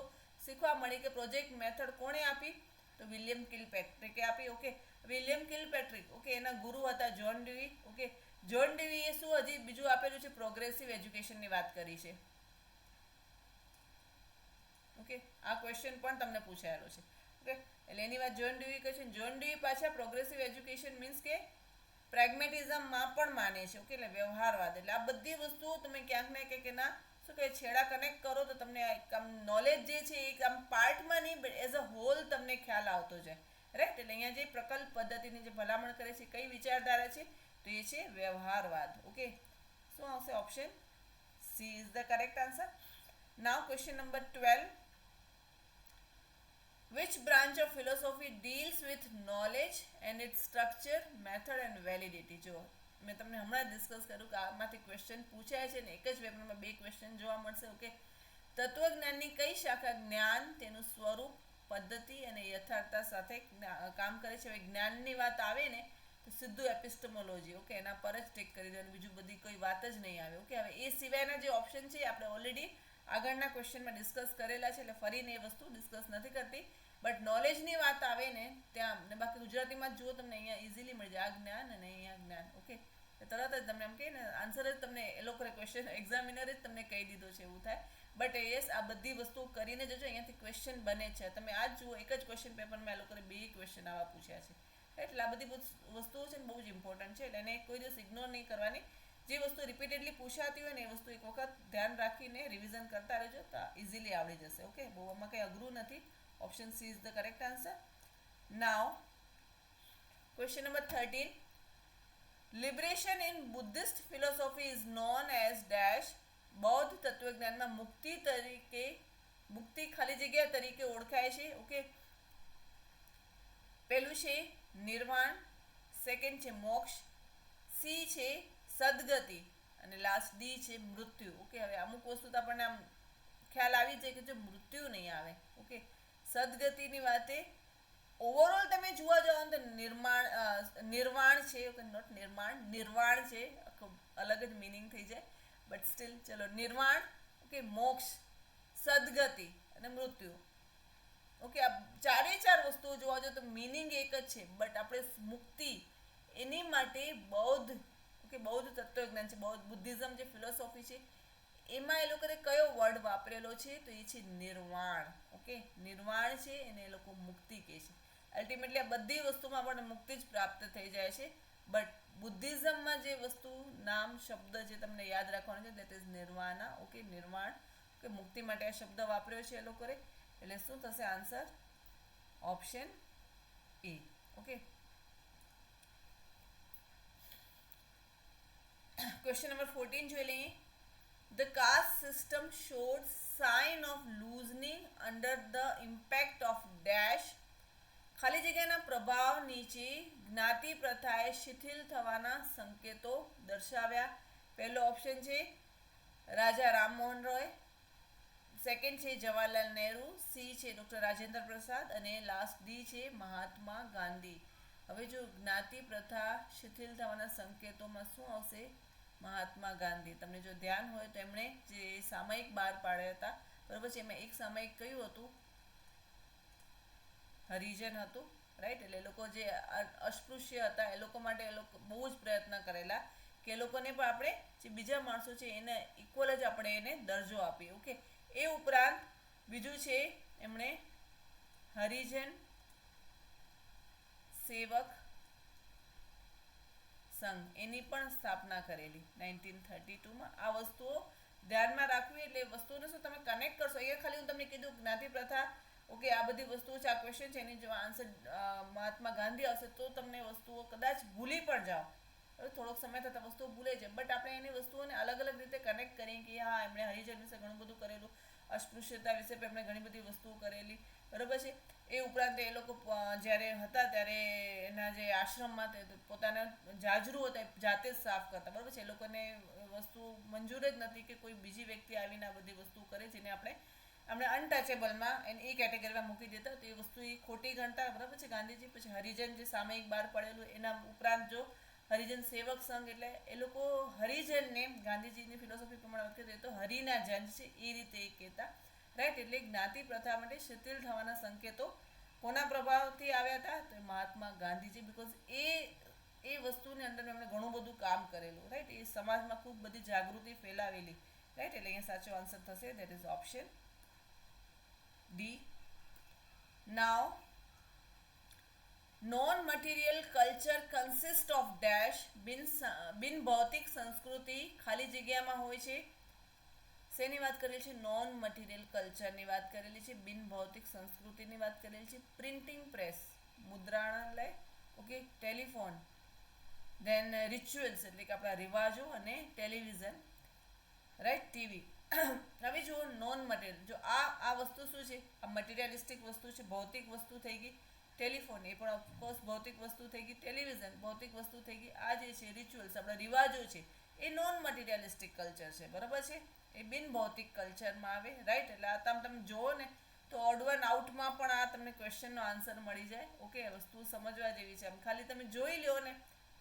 શીખવા મળી કે પ્રોજેક્ટ મેથડ કોણે આપી? તો વિલિયમ કિલપેટ્રિકે આપી. ઓકે, વિલિયમ કિલપેટ્રિક, ઓકે, એના ગુરુ હતા જ્હોન ડેવી. ઓકે, જ્હોન ડેવીએ શું હજી બીજું આપેલું છે? પ્રોગ્રેસિવ એજ્યુકેશનની વાત કરી છે. ઓકે, આ ક્વેશ્ચન પણ તમને પૂછાયેલો છે. ઓકે, એટલે એની વાત જ્હોન ડેવી કહે છે. જ્હોન ડેવી પાછા પ્રોગ્રેસિવ એજ્યુકેશન મીન્સ કે પ્રેગ્મેટિઝમમાં પણ માને છે. ઓકે, એટલે વ્યવહારવાદ. એટલે આ બધી વસ્તુઓ તમે ક્યાંક ને ક્યાંક એના શું કહે છેડા કનેક્ટ કરો તો તમને આમ નોલેજ જે છે એ આમ પાર્ટમાં નહીં બટ એઝ અ હોલ તમને ખ્યાલ આવતો જાય. રાઈટ? એટલે અહીંયા જે પ્રકલ્પ પદ્ધતિની જે ભલામણ કરે છે કઈ વિચારધારા છે? તો એ છે વ્યવહારવાદ. ઓકે, શું આવશે? Option she is the correct answer. Now question number 12. Which branch of philosophy deals with knowledge and its structure, method and validity? જો મેં તમને હમણાં ડિસ્કસ કર્યું કે આમાંથી ક્વેશ્ચન પૂછાય છે ને એક જ પેપરમાં 2 ક્વેશ્ચન જોવા મળશે. ઓકે, તત્વજ્ઞાનની કઈ શાખા જ્ઞાન, તેનું સ્વરૂપ, પદ્ધતિ અને યથાર્થતા સાથે કામ કરે છે? હવે જ્ઞાનની વાત આવે ને તો સીધું એપિસ્ટમોલોજી. ઓકે, એના પર જ ટેક કરી દેવાનું, બીજું બધી કોઈ વાત જ નહીં આવે. ઓકે, હવે એ સિવાયના જે ઓપ્શન છે આપણે ઓલરેડી આગળના ક્વેશ્ચનમાં ડિસ્કસ કરેલા છે એટલે ફરીને એ વસ્તુ ડિસ્કસ નથી કરતી. બટ નોલેજની વાત આવે ને ત્યાં ને બાકી ગુજરાતીમાં જુઓ તમને અહીંયા ઇઝીલી મળી જાય આ જ્ઞાન અને અહીંયા જ્ઞાન. ઓકે, તરત જ તમને એમ કહે ને આન્સર જ તમને એ લોકોએ ક્વેશ્ચન એક્ઝામિનરે જ તમને કહી દીધો છે એવું થાય. બટ યસ, આ બધી વસ્તુઓ કરીને જજો, અહીંયાથી ક્વેશ્ચન બને છે. તમે આજ જુઓ એક જ ક્વેશ્ચન પેપરમાં એ લોકોએ 2 ક્વેશ્ચન આવા પૂછ્યા છે. એટલે આ બધી વસ્તુઓ છે ને બહુ જ ઇમ્પોર્ટન્ટ છે એટલે એને કોઈ દિવસ ઇગ્નોર નહીં કરવાની. જે વસ્તુ રિપીટેડલી પૂછાતી હોય ને એ વસ્તુ એક વખત ધ્યાન રાખીને રિવિઝન કરતા રહેજો તો ઇઝીલી આવડી જશે. ઓકે, બહુ આમાં કંઈ અઘરું નથી. Option she is the correct answer. Now question number 13. Liberation in Buddhist philosophy is known as dash. બૌદ્ધ તત્વજ્ઞાનમાં મુક્તિ ખાલી જગ્યા તરીકે ઓળખાય છે. ઓકે, પહેલું છે નિર્વાણ, સેકન્ડ છે મોક્ષ, સી છે સદગતિ અને લાસ્ટ ડી છે મૃત્યુ. ઓકે, હવે અમુક વસ્તુ તો આપણને આમ ખ્યાલ આવી જાય કે જો મૃત્યુ નહીં આવે. ઓકે, સદગતિની વાતે ઓવરઓલ તમે જોવા જાઓ તો નિર્વાણ છે. ઓકે, નોટ નિર્વાણ છે, અલગ જ મિનિંગ થઈ જાય બટ સ્ટીલ ચલો નિર્વાણ, ઓકે, મોક્ષ, સદગતિ અને મૃત્યુ. ઓકે, આ ચારે ચાર વસ્તુઓ જોવા જાઓ તો મિનિંગ એક જ છે બટ આપણે મુક્તિ એની માટે બૌદ્ધ તત્વજ્ઞાન છે, બૌદ્ધ બુદ્ધિઝમ જે ફિલોસોફી છે એમાં એ લોકોએ કયો વર્ડ વાપરેલો છે તો એ છે નિર્વાણ. ઓકે, નિર્વાણ છે એને એ લોકો મુક્તિ કહે છે. અલ્ટિમેટલી આ બધી વસ્તુમાં આપણને મુક્તિ જ પ્રાપ્ત થઈ જાય છે બટ બુદ્ધિઝમમાં જે વસ્તુ નામ શબ્દ જે તમને યાદ રાખવાનો છે દેટ ઇઝ નિર્વાણા. ઓકે, નિર્વાણ. ઓકે, મુક્તિ માટે આ શબ્દ વાપર્યો છે એ લોકોએ. એટલે શું થશે answer? Option A. Okay, question number 14 જોઈ લઈએ. The caste system showed sign of loosening under the impact of dash. ખાલી જગ્યાના પ્રભાવ નીચે જ્ઞાતિ પ્રથાએ શિથિલ થવાના સંકેતો દર્શાવ્યા. પહેલો ઓપ્શન છે રાજા રામમોહન રોય, સેકન્ડ છે જવાહરલાલ નહેરુ, સી છે ડૉક્ટર રાજેન્દ્ર પ્રસાદ અને લાસ્ટ ડી છે મહાત્મા ગાંધી. હવે જો જ્ઞાતિ પ્રથા શિથિલ થવાના સંકેતોમાં શું આવશે? મહાત્મા ગાંધી. તમને જો ધ્યાન હોય તો એમણે જે સામયિક બહાર પાડ્યા હતા બરાબર છે, એમાં એક સામયિક કયું હતું? હરિજન હતું, રાઈટ. એટલે એ લોકો જે અસ્પૃશ્ય હતા એ લોકો માટે એ લોકો બહુ જ પ્રયત્ન કરેલા કે એ લોકોને પણ આપણે જે બીજા માણસો છે એને ઇક્વલ જ આપણે એને દરજ્જો આપીએ. ઓકે, એ ઉપરાંત બીજું છે એમણે હરિજન સેવક સંઘ એની પણ સ્થાપના કરેલી 1932માં. આ વસ્તુઓ ધ્યાનમાં રાખવી એટલે વસ્તુઓને શું તમે કનેક્ટ કરશો. અહીંયા ખાલી હું તમને કીધું જ્ઞાતિ પ્રથા, ઓકે, આ બધી વસ્તુઓ છે. આ ક્વેશ્ચન છે એની જો આન્સર મહાત્મા ગાંધી આવશે તો તમને વસ્તુઓ કદાચ ભૂલી પણ જાઓ. થોડોક સમય થતાં વસ્તુઓ ભૂલે છે બટ આપણે એની વસ્તુઓને અલગ અલગ રીતે કનેક્ટ કરીએ કે હા એમણે હરિજન વિશે ઘણું બધું કરેલું, અસ્પૃશ્યતા વિશે પણ એમણે ઘણી બધી વસ્તુઓ કરેલી બરાબર છે. એ ઉપરાંત એ લોકો જ્યારે હતા ત્યારે એના જે આશ્રમમાં પોતાના જાજરૂ હતા જાતે જ સાફ કરતા બરાબર છે. એ લોકોને વસ્તુ મંજૂર જ નથી કે કોઈ બીજી વ્યક્તિ આવીને આ બધી વસ્તુ કરે જેને આપણે અનટચેબલમાં એ કેટેગરીમાં મૂકી દેતા તો એ વસ્તુ એ ખોટી ગણતા બરાબર છે ગાંધીજી. પછી હરિજન જે સામયિક બહાર પડેલું એના ઉપરાંત જો હરિજન સેવક સંઘ એટલે એ લોકો હરિજનને ગાંધીજીની ફિલોસોફી પ્રમાણે વાત કરીએ તો હરિના જન છે એ રીતે એ કહેતા, રાઈટ. એટલે જ્ઞાતિ પ્રથા માટે શિથિલ થવાના સંકેતો કોના પ્રભાવથી આવ્યા હતા તો મહાત્મા ગાંધીજી. બિકોઝ એ વસ્તુની અંદર એમણે ઘણું બધું કામ કરેલું, રાઈટ. એ સમાજમાં ખૂબ બધી જાગૃતિ ફેલાવેલી, રાઈટ. એટલે અહીંયા સાચો આન્સર થશે that is option D. Now non material culture consist of dash. બિન ભૌતિક સંસ્કૃતિ ખાલી જગ્યામાં હોય છે. શેની વાત કરેલી છે? નોન મટીરિયલ કલ્ચરની વાત કરેલી છે, બિન ભૌતિક સંસ્કૃતિની વાત કરેલી છે. પ્રિન્ટિંગ પ્રેસ મુદ્રણાલય, ઓકે, ટેલિફોન, દેન રિચ્યુઅલ્સ એટલે કે આપણા રિવાજો અને ટેલિવિઝન, રાઈટ, ટીવી. હવે જો નોન મટીરિયલ જો આ વસ્તુ શું છે? આ મટીરિયલિસ્ટિક વસ્તુ છે, ભૌતિક વસ્તુ થઈ ગઈ. ટેલિફોન એ પણ ઓફકોર્સ ભૌતિક વસ્તુ થઈ ગઈ. ટેલિવિઝન ભૌતિક વસ્તુ થઈ ગઈ. આ જે છે રિચ્યુઅલ્સ આપણા રિવાજો છે એ નોન મટીરિયલિસ્ટિક કલ્ચર છે બરાબર છે. એ બિન ભૌતિક કલ્ચરમાં આવે, રાઈટ. એટલે આ તમે જુઓ ને તો ઓડ વન આઉટમાં પણ આ તમને ક્વેશ્ચનનો આન્સર મળી જાય. ઓકે, વસ્તુ સમજવા જેવી છે. આમ ખાલી તમે જોઈ લો ને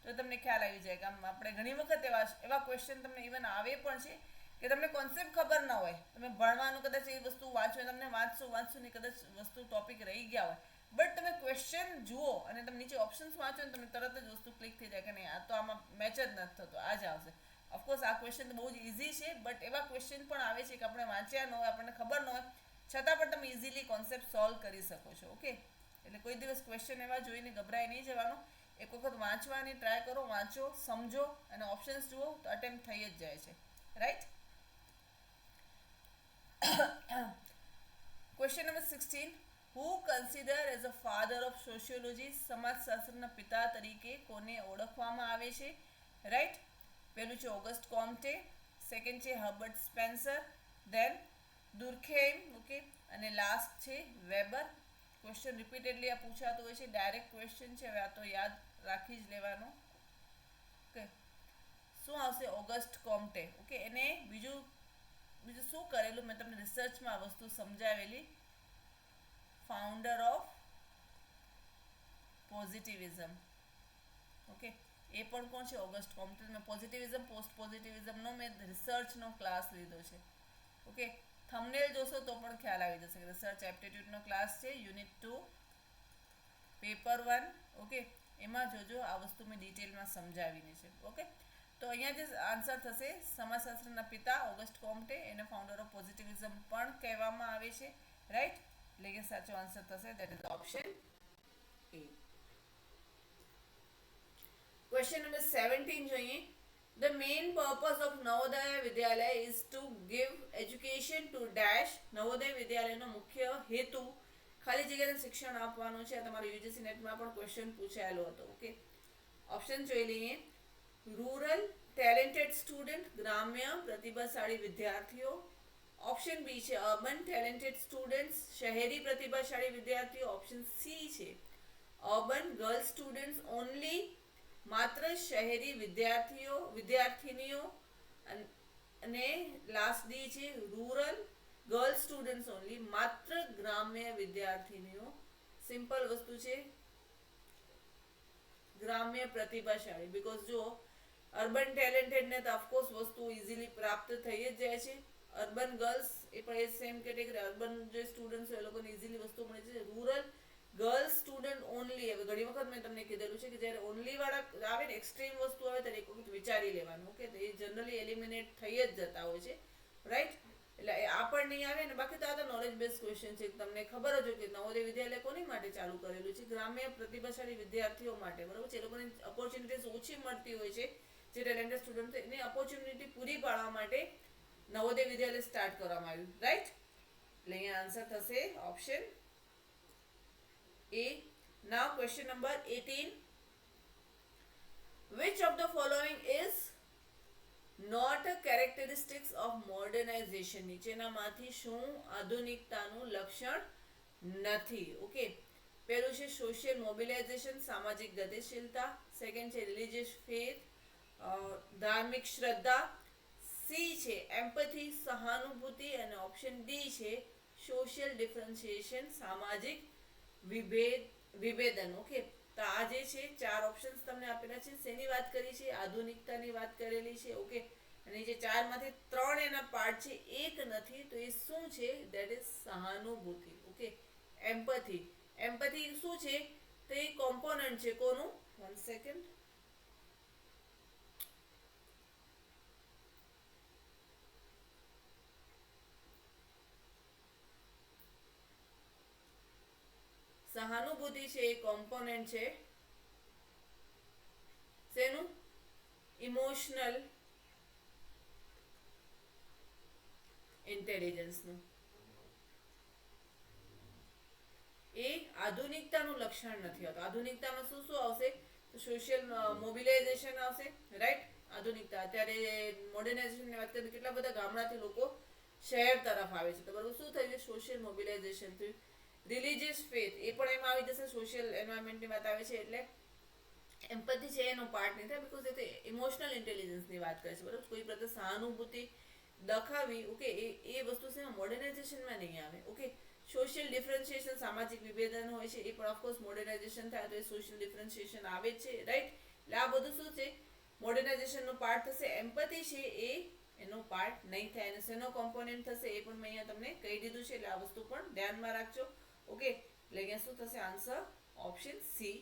તો તમને ખ્યાલ આવી જાય કે આમ આપણે ઘણી વખત એવા ક્વેશ્ચન તમને ઇવન આવે પણ છે કે તમને કોન્સેપ્ટ ખબર ન હોય, તમે ભણવાનું કદાચ એ વસ્તુ વાંચો તમને વાંચશું ને કદાચ વસ્તુ ટોપિક રહી ગયા હોય બટ તમે ક્વેશ્ચન જુઓ અને તમે નીચે ઓપ્શન્સ વાંચો ને તમને તરત જ વસ્તુ ક્લિક થઈ જાય કે નહીં આ તો આમાં મેચ જ નથી થતો, આ જ આવશે. ઓફકોર્સ આ ક્વેશ્ચન તો બહુ જ ઇઝી છે બટ એવા ક્વેશ્ચન પણ આવે છે કે આપણે વાંચ્યા ન હોય, આપણને ખબર ન હોય છતાં પણ તમે ઇઝીલી કોન્સેપ્ટ સોલ્વ કરી શકો છો. ઓકે, એટલે કોઈ દિવસ ક્વેશ્ચન એવા જોઈને ગભરાઈ નહીં જવાનું. એક વખત વાંચવાની ટ્રાય કરો, વાંચો, સમજો અને ઓપ્શન્સ જુઓ તો અટેમ્પ્ટ થઈ જ જાય છે. Right. Question number 16. Who consider as a father of sociology? સમાજશાસ્ત્રના પિતા તરીકે કોને ઓળખવામાં આવે છે? રાઈટ. પહેલું છે ઓગસ્ટ કોમ્ટે, સેકન્ડ છે Herbert Spencer, then Durkheim, okay, અને લાસ્ટ છે વેબર. ક્વેશ્ચન રિપીટેડલી આ પૂછાતો હોય છે, ડાયરેક્ટ ક્વેશ્ચન છે, હવે આ તો યાદ રાખી જ લેવાનો. ઓકે, શું આવશે? ઓગસ્ટ કોમ્ટે. ઓકે, એને બીજું શું કરેલું મેં તમને રિસર્ચમાં આ વસ્તુ સમજાવેલી. Founder of positivism. ઓકે, એ પણ કોણ છે? August Comte. મેં પોઝિટિવિઝમ, પોસ્ટ પોઝિટિવિઝમનો મેં રિસર્ચનો ક્લાસ લીધો છે. ઓકે, થંબનેલ જોશો તો પણ ખ્યાલ આવી જશે કે રિસર્ચ એપ્ટિટ્યૂડનો ક્લાસ છે, યુનિટ 2, પેપર 1. ઓકે, એમાં જોજો, આ વસ્તુ મેં ડિટેલમાં સમજાવીને છે. ઓકે, તો અહીંયા જે આન્સર થશે, સમાજશાસ્ત્રના પિતા ઓગસ્ટ કોમ્ટે, એને ફાઉન્ડર ઓફ પોઝિટિવિઝમ પણ કહેવામાં આવે છે. રાઈટ. એટલે કે સાચો આન્સર થશે that is option A. Question number 17 જોઈએ. The main purpose of Navodaya Vidyalaya is to give education to dash. Navodaya વિદ્યાલયનો મુખ્ય હેતુ ખાલી જગ્યાને શિક્ષણ આપવાનું છે. તમારો યુજીસી નેટમાં પણ ક્વેશ્ચન પૂછાયેલો હતો. ઓકે, ઓપ્શન જોઈ લઈએ. રૂરલ ટેલેન્ટેડ સ્ટુડન્ટ, ગ્રામ્ય પ્રતિભાશાળી વિદ્યાર્થીઓ. ઓપ્શન બી છે અર્બન ટેલેન્ટેડ સ્ટુડન્ટ્સ, શહેરી પ્રતિભાશાળી વિદ્યાર્થીઓ. ઓપ્શન સી છે અર્બન ગર્લ્સ સ્ટુડન્ટ્સ ઓનલી, માત્ર શહેરી વિદ્યાર્થીનીઓ. અને લાસ્ટ ડી છે રૂરલ ગર્લ્સ સ્ટુડન્ટ્સ ઓનલી, માત્ર ગ્રામ્ય વિદ્યાર્થીનીઓ. સિમ્પલ વસ્તુ છે, ગ્રામ્ય પ્રતિભાશાળી. બીકોઝ જો અર્બન ટેલેન્ટેડ ને તો ઓફકોર્સ વસ્તુ ઇઝીલી પ્રાપ્ત થઈ જ જાય છે. અર્બન ગર્લ્સ એ પણ એ સેમ કેટેગરી, અર્બન જે સ્ટુડન્ટ્સ હોય એ લોકોને ઇઝીલી વસ્તુ મળે છે. રૂરલ ગર્લ્સ સ્ટુડન્ટ ઓનલી, હવે ઘણી વખત મેં તમને કીધેલું છે કે જ્યારે ઓનલી વાળા આવે ને, એક્સ્ટ્રીમ વસ્તુ આવે ત્યારે એક વખત વિચારી લેવાનું. ઓકે, તો એ જનરલી એલિમિનેટ થઈ જ જતા હોય છે. રાઈટ. એટલે આ પણ નહીં આવે ને. બાકી તો આ તો નોલેજ બેઝ ક્વેશ્ચન છે. તમને ખબર જ હોય કે નવોદય વિદ્યાલય કોની માટે ચાલુ કરેલું છે? ગ્રામ્ય પ્રતિભાશાળી વિદ્યાર્થીઓ માટે. બરાબર છે. એ લોકોને ઓપોર્ચ્યુનિટીઝ ઓછી મળતી હોય છે, જે ટેલેન્ટેડ સ્ટુડન્ટ એની ઓપોર્ચ્યુનિટી પૂરી પાડવા માટે નવોદય વિદ્યાલય સ્ટાર્ટ કરવામાં આવ્યું. રાઈટ. એટલે અહીંયા આન્સર થશે option A. Now question number 18. Which of the following is not a characteristics of modernization? નીચેનામાંથી શું આધુનિકતાનું લક્ષણ નથી? ઓકે, પહેલું છે સોશિયલ મોબિલાઇઝેશન, સામાજિક ગતિશીલતા. સેકન્ડ છે રિલિજિયસ ફેથ, ધાર્મિક શ્રદ્ધા. સી છે એમ્પથી, સહાનુભૂતિ. અને ઓપ્શન ડી છે સોશિયલ ડિફરન્શિએશન, સામાજિક વિભેદન. ઓકે, તો આ જે છે 4 ઓપ્શન્સ તમને આપેલા છે. શેની વાત કરી છે? આધુનિકતાની વાત કરેલી છે. ઓકે, અને જે 4માંથી 3 એના પાર્ટ છે, એક નથી. તો એ શું છે? ધેટ ઇઝ સહાનુભૂતિ. ઓકે, એમ્પથી. એમ્પથી શું છે? તો એ કોમ્પોનન્ટ છે કોનું? 1 સેકન્ડ. સહાનુભૂતિ છે એ કોમ્પોનન્ટ છે શેનું? ઇમોશનલ ઇન્ટેલિજન્સનું. એ આધુનિકતાનું લક્ષણ નથી હોતું. આધુનિકતામાં શું શું આવશે? તો સોશિયલ મોબિલાઇઝેશન આવશે. રાઈટ. આધુનિકતા અત્યારે મોડર્નાઇઝેશનની વાત કરીએ, કેટલા બધા ગામડાથી લોકો શહેર તરફ આવે છે. તો બરાબર શું થયું? સોશિયલ મોબિલાઇઝેશન થયું. રિલિજિયસ ફેથ એ પણ એમાં આવી જશે. સોશિયલ એન્વાયરમેન્ટની વાત આવે છે એટલે એમ્પથી છે એનો પાર્ટ નહીં થાય, બીકોઝ એ તો ઇમોશનલ ઇન્ટેલિજન્સની વાત કરે છે. બરાબર, કોઈ પ્રત્યે સહાનુભૂતિ દખાવી. ઓકે, એ વસ્તુ છે મોડર્નાઇઝેશનમાં નહીં આવે. ઓકે, સોશિયલ ડિફરન્શિએશન, સામાજિક વિભેદન હોય છે, એ પણ ઓફકોર્સ મોડર્નાઇઝેશન થાય તો એ સોશિયલ ડિફરન્શિએશન આવે જ છે. રાઈટ. એટલે આ બધું શું છે? મોડર્નાઇઝેશનનો પાર્ટ થશે. એમ્પથી છે એ એનો પાર્ટ નહીં થાય. અને શેનો કોમ્પોનન્ટ થશે એ પણ મેં અહીંયા તમને કહી દીધું છે. એટલે આ વસ્તુ પણ ધ્યાનમાં રાખજો. ઓકે, એટલે અહીંયા શું થશે? Answer option C.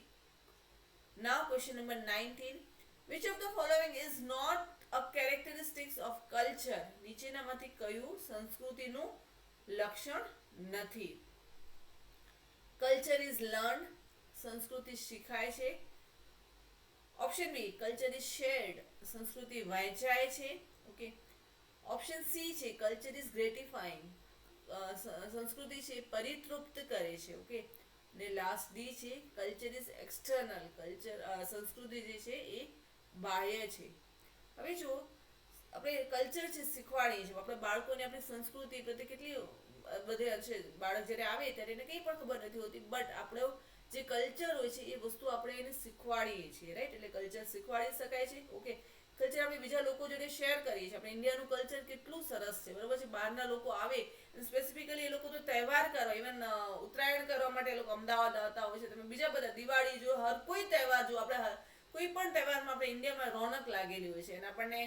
Now question number 19. Which of the following is not a characteristics of culture? નીચેનામાંથી કયું સંસ્કૃતિનું લક્ષણ નથી? કલ્ચર ઇઝ લર્ન, સંસ્કૃતિ શીખાય છે. Option B, culture is shared, સંસ્કૃતિ વહેંચાય છે. ઓકે. ઓપ્શન સી છે, કલ્ચર ઇઝ ગ્રેટિફાઈંગ, સંસ્કૃતિ છે પરિતૃપ્ત કરે છે. ઓકે. ને લાસ્ટ ડી છે, કલ્ચર ઇઝ એક્સટર્નલ, સંસ્કૃતિ જે છે એ બાહ્ય છે. હવે જો આપણે કલ્ચર છે શીખવાડીએ છીએ, આપણે બાળકોને આપણી સંસ્કૃતિ પ્રત્યે કેટલી બધે છે, બાળક જ્યારે આવે ત્યારે એને કંઈ પણ ખબર નથી હોતી, બટ આપણો જે કલ્ચર હોય છે એ વસ્તુ આપણે એને શીખવાડીએ છીએ, રાઈટ? એટલે કલ્ચર શીખવાડી શકાય છે. ઓકે. કલ્ચર આપણે બીજા લોકો જોડે શેર કરીએ છીએ. આપણે ઇન્ડિયાનું કલ્ચર કેટલું સરસ છે, બરાબર છે. બહારના લોકો આવે સ્પેસિફિકલી એ લોકો તો તહેવાર કરવા, ઇવન ઉત્તરાયણ કરવા માટે એ લોકો અમદાવાદ આવતા હોય છે. તમે બીજા બધા દિવાળી જો, હર કોઈ તહેવાર જો, આપણે કોઈ પણ તહેવારમાં આપણે ઇન્ડિયામાં રોનક લાગેલી હોય છે અને આપણને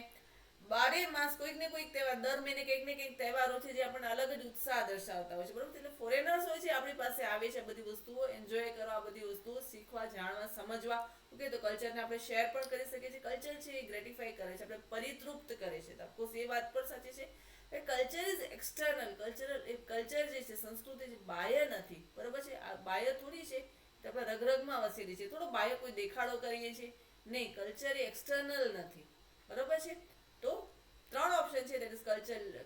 બારે માસ કોઈક ને કોઈક તહેવાર, દર મહિને કંઈક ને કંઈક તહેવારો છે જે આપણને અલગ જ ઉત્સાહ દર્શાવતા હોય છે, બરાબર. એટલે ફોરેનર્સ હોય છે આપણી પાસે આવે છે બધી વસ્તુઓ એન્જોય કરવા, બધી વસ્તુઓ શીખવા, જાણવા, સમજવા. ઓકે. તો કલ્ચરને આપણે શેર પણ કરી શકીએ છીએ. કલ્ચર છે એ ગ્રેટિફાઈ કરે છે, આપણે પરિતૃપ્ત કરે છે. ઓફકોર્સ એ વાત પણ સાચી છે. કલ્ચર ઇઝ એક્સટર્નલ, કલ્ચર જે છે, સંસ્કૃતિ છે, બાહ્ય નથી, બરાબર છે. આ બાહ્ય થોડી છે કે આપણા રગરગમાં વસેલી છે. થોડો બાહ્ય કોઈ દેખાડો કરીએ છીએ, નહીં. કલ્ચર એ એક્સટર્નલ નથી, બરાબર છે. તો 3 ઓપ્શન છે, that is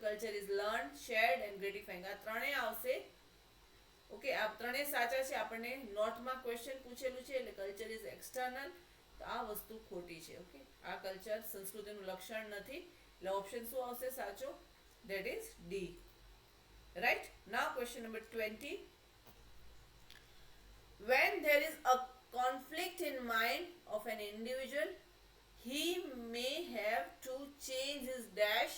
culture is learn, shared and gratifying. આ ત્રણેય આવશે. ઓકે. આ ત્રણેય સાચા છે. આપણને નોટમાં ક્વેશ્ચન પૂછેલું છે, એટલે કલ્ચર ઇઝ એક્સટર્નલ, તો આ વસ્તુ ખોટી છે. ઓકે. આ કલ્ચર સંસ્કૃતિનું લક્ષણ નથી, એટલે ઓપ્શન શું આવશે સાચો? That is D. Right. Now question number 20. When there is a conflict in mind of an individual, he may have to change his dash.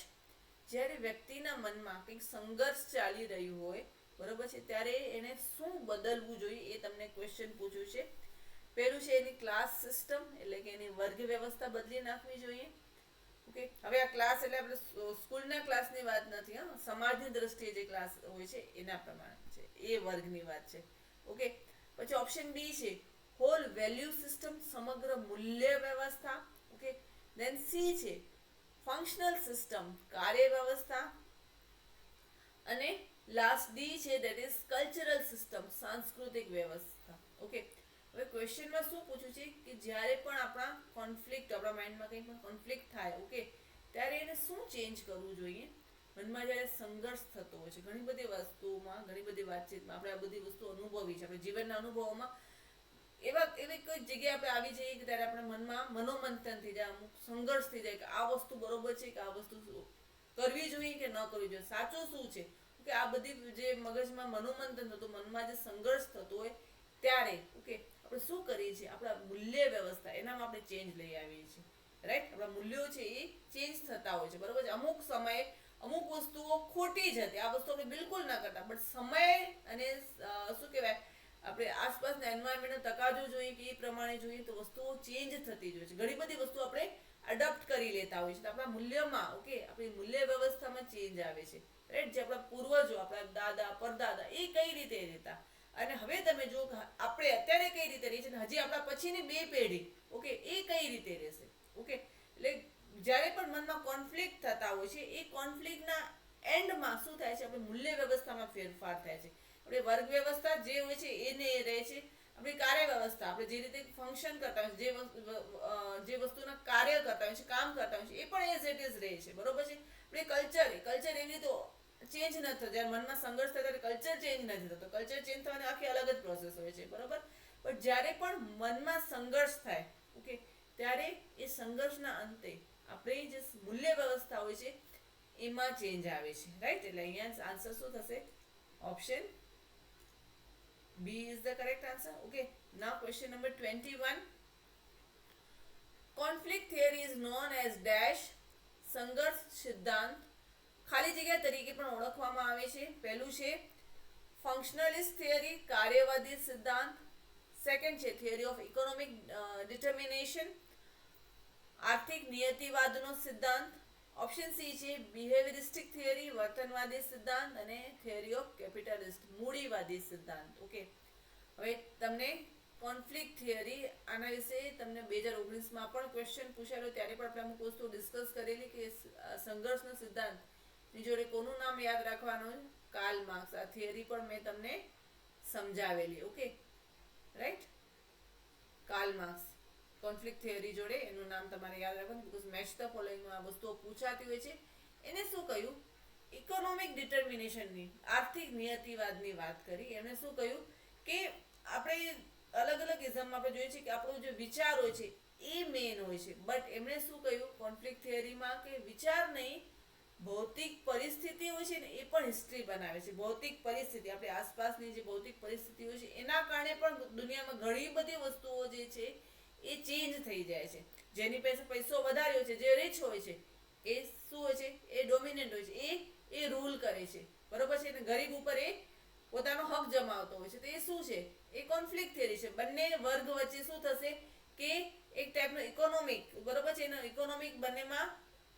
જ્યારે વ્યક્તિના મનમાં કંઈક સંઘર્ષ ચાલી રહ્યું હોય, બરોબર છે, ત્યારે એને શું બદલવું જોઈએ એ તમને ક્વેશ્ચન પૂછ્યું છે. પહેલું છે એની ક્લાસ સિસ્ટમ, એટલે કે એની વર્ગ વ્યવસ્થા બદલી નાખવી જોઈએ. ઓકે. હવે આ ક્લાસ એટલે આપણે સ્કૂલના ક્લાસની વાત નથી, હા, સમાજની દ્રષ્ટિએ જે ક્લાસ હોય છે એના પ્રમાણે છે, એ વર્ગની વાત છે. ઓકે. પછી ઓપ્શન બી છે હોલ વેલ્યુ સિસ્ટમ, સમગ્ર મૂલ્ય વ્યવસ્થા. ઓકે. દેન સી છે ફંક્શનલ સિસ્ટમ, કાર્ય વ્યવસ્થા. અને લાસ્ટ ડી છે દેટ ઇઝ કલ્ચરલ સિસ્ટમ, સાંસ્કૃતિક વ્યવસ્થા. ઓકે. હવે ક્વેશ્ચનમાં શું પૂછ્યું છે કે જ્યારે પણ આપણા કોન્ફ્લિક્ટ, આપણા માઇન્ડમાં કંઈ પણ કોન્ફ્લિક્ટ થાય, ઓકે, ત્યારે એને શું ચેન્જ કરવું જોઈએ. મનમાં જ્યારે સંઘર્ષ થતો હોય છે ઘણી બધી વસ્તુઓમાં, ઘણી બધી વાતચીતમાં આપણે આ બધી વસ્તુ અનુભવી છે, આપણે જીવનના અનુભવોમાં એવી કોઈ જગ્યાએ આપણે આવી જઈએ કે ત્યારે આપણા મનમાં મનોમંથન થઈ જાય, અમુક સંઘર્ષ થઈ જાય કે આ વસ્તુ બરોબર છે કે આ વસ્તુ કરવી જોઈએ કે ન કરવી જોઈએ, સાચું શું છે. કે આ બધી જે મગજમાં મનોમંથન થતું, મનમાં જે સંઘર્ષ થતો હોય ત્યારે, ઓકે, આપણે શું કરીએ છીએ, આપણા મૂલ્ય વ્યવસ્થા એનામાં આપણે ચેન્જ લઈ આવીએ છીએ, રાઈટ. આપણા મૂલ્યો છે એ ચેન્જ થતા હોય છે, બરોબર છે. અમુક સમયે અમુક વસ્તુઓ ખોટી જ હતી, આ વસ્તુ આપણે બિલકુલ ના કરતા, બટ સમય અને શું કહેવાય, આપણે આસપાસના એન્વાયરમેન્ટનો તકાજો જોઈએ કે એ પ્રમાણે જોઈએ તો વસ્તુઓ ચેન્જ થતી જ હોય છે. ઘણી બધી વસ્તુ આપણે એડપ્ટ કરી લેતા હોય છે, તો આપણા મૂલ્યમાં, ઓકે, આપણી મૂલ્ય વ્યવસ્થામાં ચેન્જ આવે છે, રાઈટ. જે આપણા પૂર્વજો, આપણા દાદા પરદાદા એ કઈ રીતે રહેતા, અને હવે તમે જો આપણે અત્યારે કઈ રીતે રહી છે, હજી આપણા પછીની 2 પેઢી, ઓકે, એ કઈ રીતે રહેશે. ઓકે. એટલે જ્યારે પણ મનમાં કોન્ફ્લિક્ટ થતા હોય છે, એ કોન્ફ્લિક્ટના એન્ડમાં શું થાય છે, આપણે મૂલ્ય વ્યવસ્થામાં ફેરફાર થાય છે. આપણે વર્ગ વ્યવસ્થા જે હોય છે એને એ રહે છે. આપણી કાર્ય વ્યવસ્થા, આપણે જે રીતે ફંક્શન કરતા હોય, જે વસ્તુના કાર્ય કરતા હોય છે, કામ કરતા હોય છે, એ પણ એઝ ઇટ ઇઝ રહે છે, બરોબર છે. આપણે કલ્ચર એવી રીતે ચેન્જ ન થતો, જ્યારે મનમાં સંઘર્ષ થાય ત્યારે કલ્ચર ચેન્જ નથી થતો. કલ્ચર ચેન્જ થવાની આખી અલગ જ પ્રોસેસ હોય છે, બરોબર. પણ જ્યારે પણ મનમાં સંઘર્ષ થાય, ઓકે, ત્યારે એ સંઘર્ષના અંતે આપણી જે મૂલ્ય વ્યવસ્થા હોય છે એમાં ચેન્જ આવે છે, રાઈટ. એટલે અહીંયા આન્સર શું થશે? Option B is the correct answer. Okay. Now question number 21. Conflict theory is known as dash, સંઘર્ષ સિદ્ધાંત ખાલી જગ્યા તરીકે પણ ઓળખવામાં આવે છે. પહેલું છે ફંક્શનલિસ્ટ થિયરી, કાર્યવાદી સિદ્ધાંત. સેકન્ડ છે થિયરી ઓફ ઇકોનોમિક ડિટર્મિનેશન, આર્થિક નિયતિવાદનો સિદ્ધાંત. ઓપ્શન સી છે બિહેવિયરિસ્ટિક થિયરી, વર્તનવાદી સિદ્ધાંત. અને થિયરી ઓફ કેપિટલિસ્ટ, મૂડીવાદી સિદ્ધાંત. ઓકે. હવે તમને કોન્ફ્લિક્ટ થિયરી, આના વિશે તમને 2019માં પણ ક્વેશ્ચન પૂછાયેલો, ત્યારે પણ આપણે અમુક વસ્તુ ડિસ્કસ કરેલી કે સંઘર્ષનો સિદ્ધાંત ની જોડે કોનું નામ યાદ રાખવાનું? Karl marks. આ થિયરી પણ મેં તમને સમજાવેલી. Okay, right. Karl Marx conflict theory જોડે એનું નામ તમારે યાદ રાખવાનું, બીકોઝ મેચ ધ ફોલોઈંગમાં આ વસ્તુઓ પૂછાતી હોય છે. એને શું કહ્યું? ઇકોનોમિક ડિટર્મિનેશનની, આર્થિક નિયતિવાદની વાત કરી. એમણે શું કહ્યું કે આપણે અલગ અલગ ઇઝમમાં આપણે જોઈએ છીએ કે આપણો જે વિચાર હોય છે એ મેઇન હોય છે, બટ એમણે શું કહ્યું કોન્ફ્લિક્ટ થિયરીમાં કે વિચાર નહીં, ભૌતિક પરિસ્થિતિ હોય છે ને એ પણ હિસ્ટ્રી બનાવે છે. ભૌતિક પરિસ્થિતિ, આપણી આસપાસની જે ભૌતિક પરિસ્થિતિ હોય છે એના કારણે પણ દુનિયામાં ઘણી બધી વસ્તુઓ જે છે એ ચેન્જ થઈ જાય છે. જેની પાસે પૈસો વધારે હોય છે, જે રીચ હોય છે, એ શું હોય છે? એ ડોમિનેન્ટ હોય છે, એ રૂલ કરે છે, બરોબર છે. અને ગરીબ ઉપર એ પોતાનો હક જમાવતો હોય છે. તો એ શું છે? એ કોન્ફ્લિક્ટ થિયરી છે. બંને વર્ગ વચ્ચે શું થશે કે એક ટાઈપનો ઇકોનોમિક, બરોબર છે, એનો ઇકોનોમિક બંનેમાં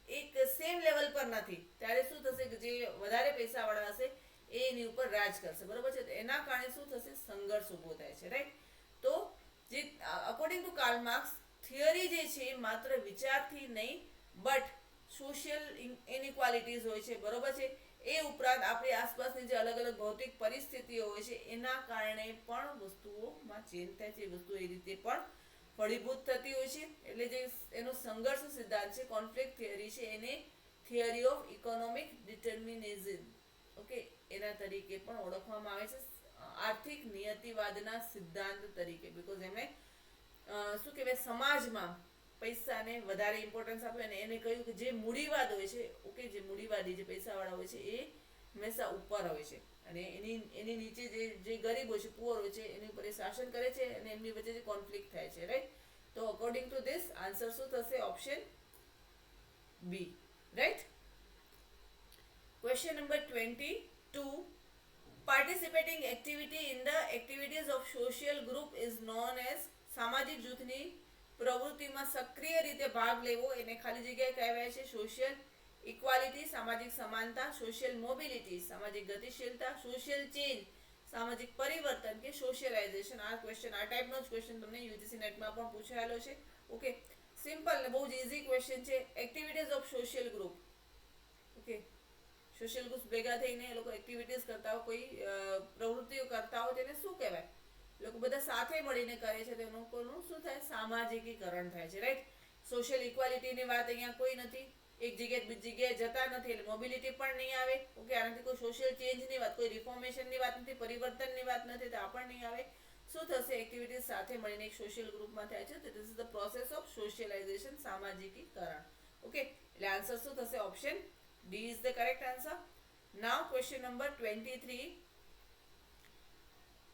એક સેમ લેવલ પર નથી, ત્યારે શું થશે કે જે વધારે પૈસાવાળા હશે એ એની ઉપર રાજ કરશે, બરોબર છે. તો એના કારણે શું થશે? સંઘર્ષ ઊભો થાય છે, રાઈટ. તો જે according to Karl Marx, theory જે છે એ માત્ર વિચારથી નહીં, બટ સોશિયલ ઇનઇક્વાલિટીઝ હોય છે, બરોબર છે. એ ઉપરાંત આપણી આસપાસની જે અલગ અલગ ભૌતિક પરિસ્થિતિઓ હોય છે એના કારણે પણ વસ્તુઓમાં ચેન્જ થાય છે. વસ્તુ એ રીતે પણ ફળીભૂત થતી હોય છે. એટલે જે એનો સંઘર્ષ સિદ્ધાંત છે, કોન્ફ્લિક્ટ થિયરી છે, એને થિયરી ઓફ ઇકોનોમિક ડિટર્મિનિઝમ, ઓકે, એના તરીકે પણ ઓળખવામાં આવે છે, આર્થિક નિયતિવાદના સિદ્ધાંત તરીકે. બીકોઝ એમણે શું કહેવાય, સમાજમાં પૈસાને વધારે ઇમ્પોર્ટન્સ આપ્યું અને એને કહ્યું કે જે મૂડીવાદ હોય છે, ઓકે, જે મૂડીવાદી જે પૈસાવાળા હોય છે એ હંમેશા ઉપર હોય છે અને એની નીચે જે ગરીબ હોય છે, પુઅર હોય છે, એની ઉપર એ શાસન કરે છે અને એમની વચ્ચે જે કોન્ફ્લિક્ટ થાય છે, રાઈટ. તો અકોર્ડિંગ ટુ ધીસ આન્સર શું થશે? Option B, right. Question number 22. Participating activity in the activities of social group is known as. સામાજિક જૂથની પ્રવૃત્તિમાં સક્રિય રીતે ભાગ લેવો એને ખાલી જગ્યાએ કહેવાય છે સોશિયલ ઇક્વાલિટી, સામાજિક સમાનતા, સોશિયલ મોબિલિટી, સામાજિક ગતિશીલતા, સોશિયલ ચેન્જ, સામાજિક પરિવર્તન કે સોશિયલાઇઝેશન. આ ક્વેશ્ચન, આ ટાઈપનો જ ક્વેશ્ચન તમને યુજીસી નેટમાં પણ પૂછાયેલો છે. ઓકે, સિમ્પલ ને બહુ જ ઇઝી ક્વેશ્ચન છે. Activities of social group, okay, social group ભેગા થઈને એ લોકો એક્ટિવિટીઝ કરતા હોય, કોઈ પ્રવૃત્તિઓ કરતા હોય, તેને શું કહેવાય? લોકો બધા સાથે મળીને કરે છે, તેનું કોનું શું થાય? સામાજિકીકરણ થાય છે, રાઈટ. સોશિયલ ઇક્વાલિટીની વાત અહીંયા કોઈ નથી, એક જગ્યાએ બીજી જગ્યાએ જતા નથી, એટલે મોબિલિટી પણ નહીં આવે. ઓકે, આનાથી કોઈ સોશિયલ ચેન્જની વાત, કોઈ રિફોર્મેશનની વાત નથી, પરિવર્તનની વાત નથી, તો આ પણ નહીં આવે. શું થશે? એક્ટિવિટીઝ સાથે મળીને એક સોશિયલ ગ્રુપમાં થાય છે, તો this is the process of socialisation, સામાજિકીકરણ. ઓકે, એટલે આન્સર શું થશે? Option D is the correct answer. Now question number 23.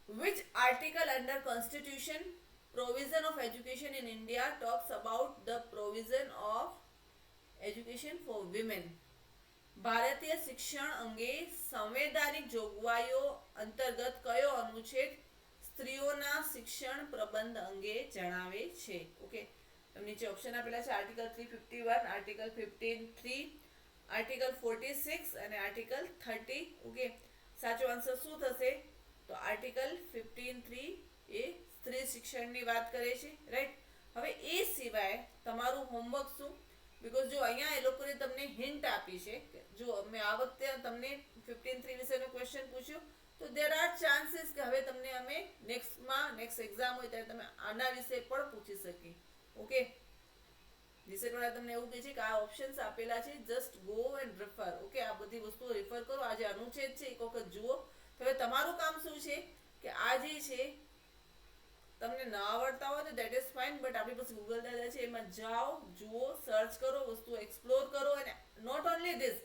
Which article under Constitution Provision of Education in India talks about the provision of education for women? ભારતીય શિક્ષણ અંગે સંવૈધાનિક જોગવાઈઓ અંતર્ગત કયો અનુચ્છેદ સ્ત્રીઓના શિક્ષણ પ્રબંધ અંગે જણાવે છે? ઓકે, નીચે ઓપ્શન આપેલા છે. આર્ટિકલ 351, આર્ટિકલ 15(3), આર્ટિકલ 46 અને આર્ટિકલ 30. ઓકે, સાચો આન્સર શું થશે? તો આર્ટિકલ 15(3) એ સ્ત્રી શિક્ષણની વાત કરે છે, રાઈટ. હવે એ સિવાય તમારું હોમવર્ક શું? બીકોઝ જો અહીંયા એ લોકોએ તમને હિન્ટ આપી છે કે જો મેં આ વખતે તમને 15(3) વિશેનો ક્વેશ્ચન પૂછ્યો, તો દેર આર ચાન્સીસ કે હવે તમને અમે નેક્સ્ટ એક્ઝામ હોય ત્યારે તમે આના વિશે પણ પૂછી શકીએ. ઓકે, રિસર્ચવાળા તમને એવું કહે છે કે આ ઓપ્શન્સ આપેલા છે, just go and refer. Okay, આ બધી વસ્તુઓ રેફર કરો, આ જે અનુચ્છેદ છે એક વખત જુઓ. હવે તમારું કામ શું છે કે આ જે છે તમને ન આવડતા હોય તો દેટ ઇઝ ફાઇન, બટ આપણી પાસે ગૂગલ દાદા છે, એમાં જાઓ, જુઓ, સર્ચ કરો, વસ્તુઓ એક્સપ્લોર કરો. અને નોટ ઓનલી ધીસ,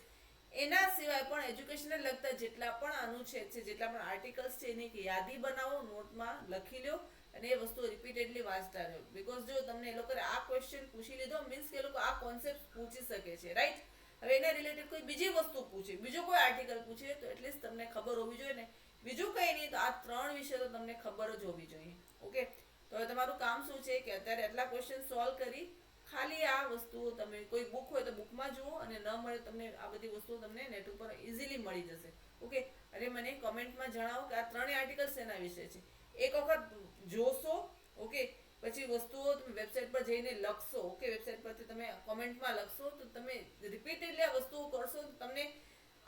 એના સિવાય પણ એજ્યુકેશનને લગતા જેટલા પણ અનુચ્છેદ છે, જેટલા પણ આર્ટિકલ્સ છે, એની એક યાદી બનાવો, નોટમાં લખી લો અને એ વસ્તુ રિપીટેડલી વાંચતા રહો. બીકોઝ જો તમને એ લોકોએ આ ક્વેશ્ચન પૂછી લીધો, મીન્સ કે એ લોકો આ કોન્સેપ્ટ પૂછી શકે છે, રાઈટ. હવે એના રિલેટેડ કોઈ બીજી વસ્તુ પૂછે, બીજો કોઈ આર્ટિકલ પૂછે, તો એટલીસ્ટ તમને ખબર હોવી જોઈએ ને. બીજું કંઈ નહીં તો આ 3 વિશે તો તમને ખબર જ હોવી જોઈએ. ઓકે, તો હવે તમારું કામ શું છે કે અત્યારે એટલા ક્વેશ્ચન સોલ્વ કરી ખાલી આ વસ્તુઓ તમે કોઈ બુક હોય તો બુકમાં જુઓ, અને ન મળે તમને આ બધી વસ્તુઓ તમને નેટ ઉપર ઇઝીલી મળી જશે. ઓકે, અને મને કમેન્ટમાં જણાવો કે આ 3 આર્ટિકલ્સ એના વિશે છે. એક વખત જોશો, ઓકે, પછી વસ્તુઓ તમે વેબસાઇટ પર જઈને લખશો. ઓકે, વેબસાઇટ પરથી તમે કોમેન્ટમાં લખશો, તો તમે રિપીટેડલી આ વસ્તુઓ કરશો તો તમને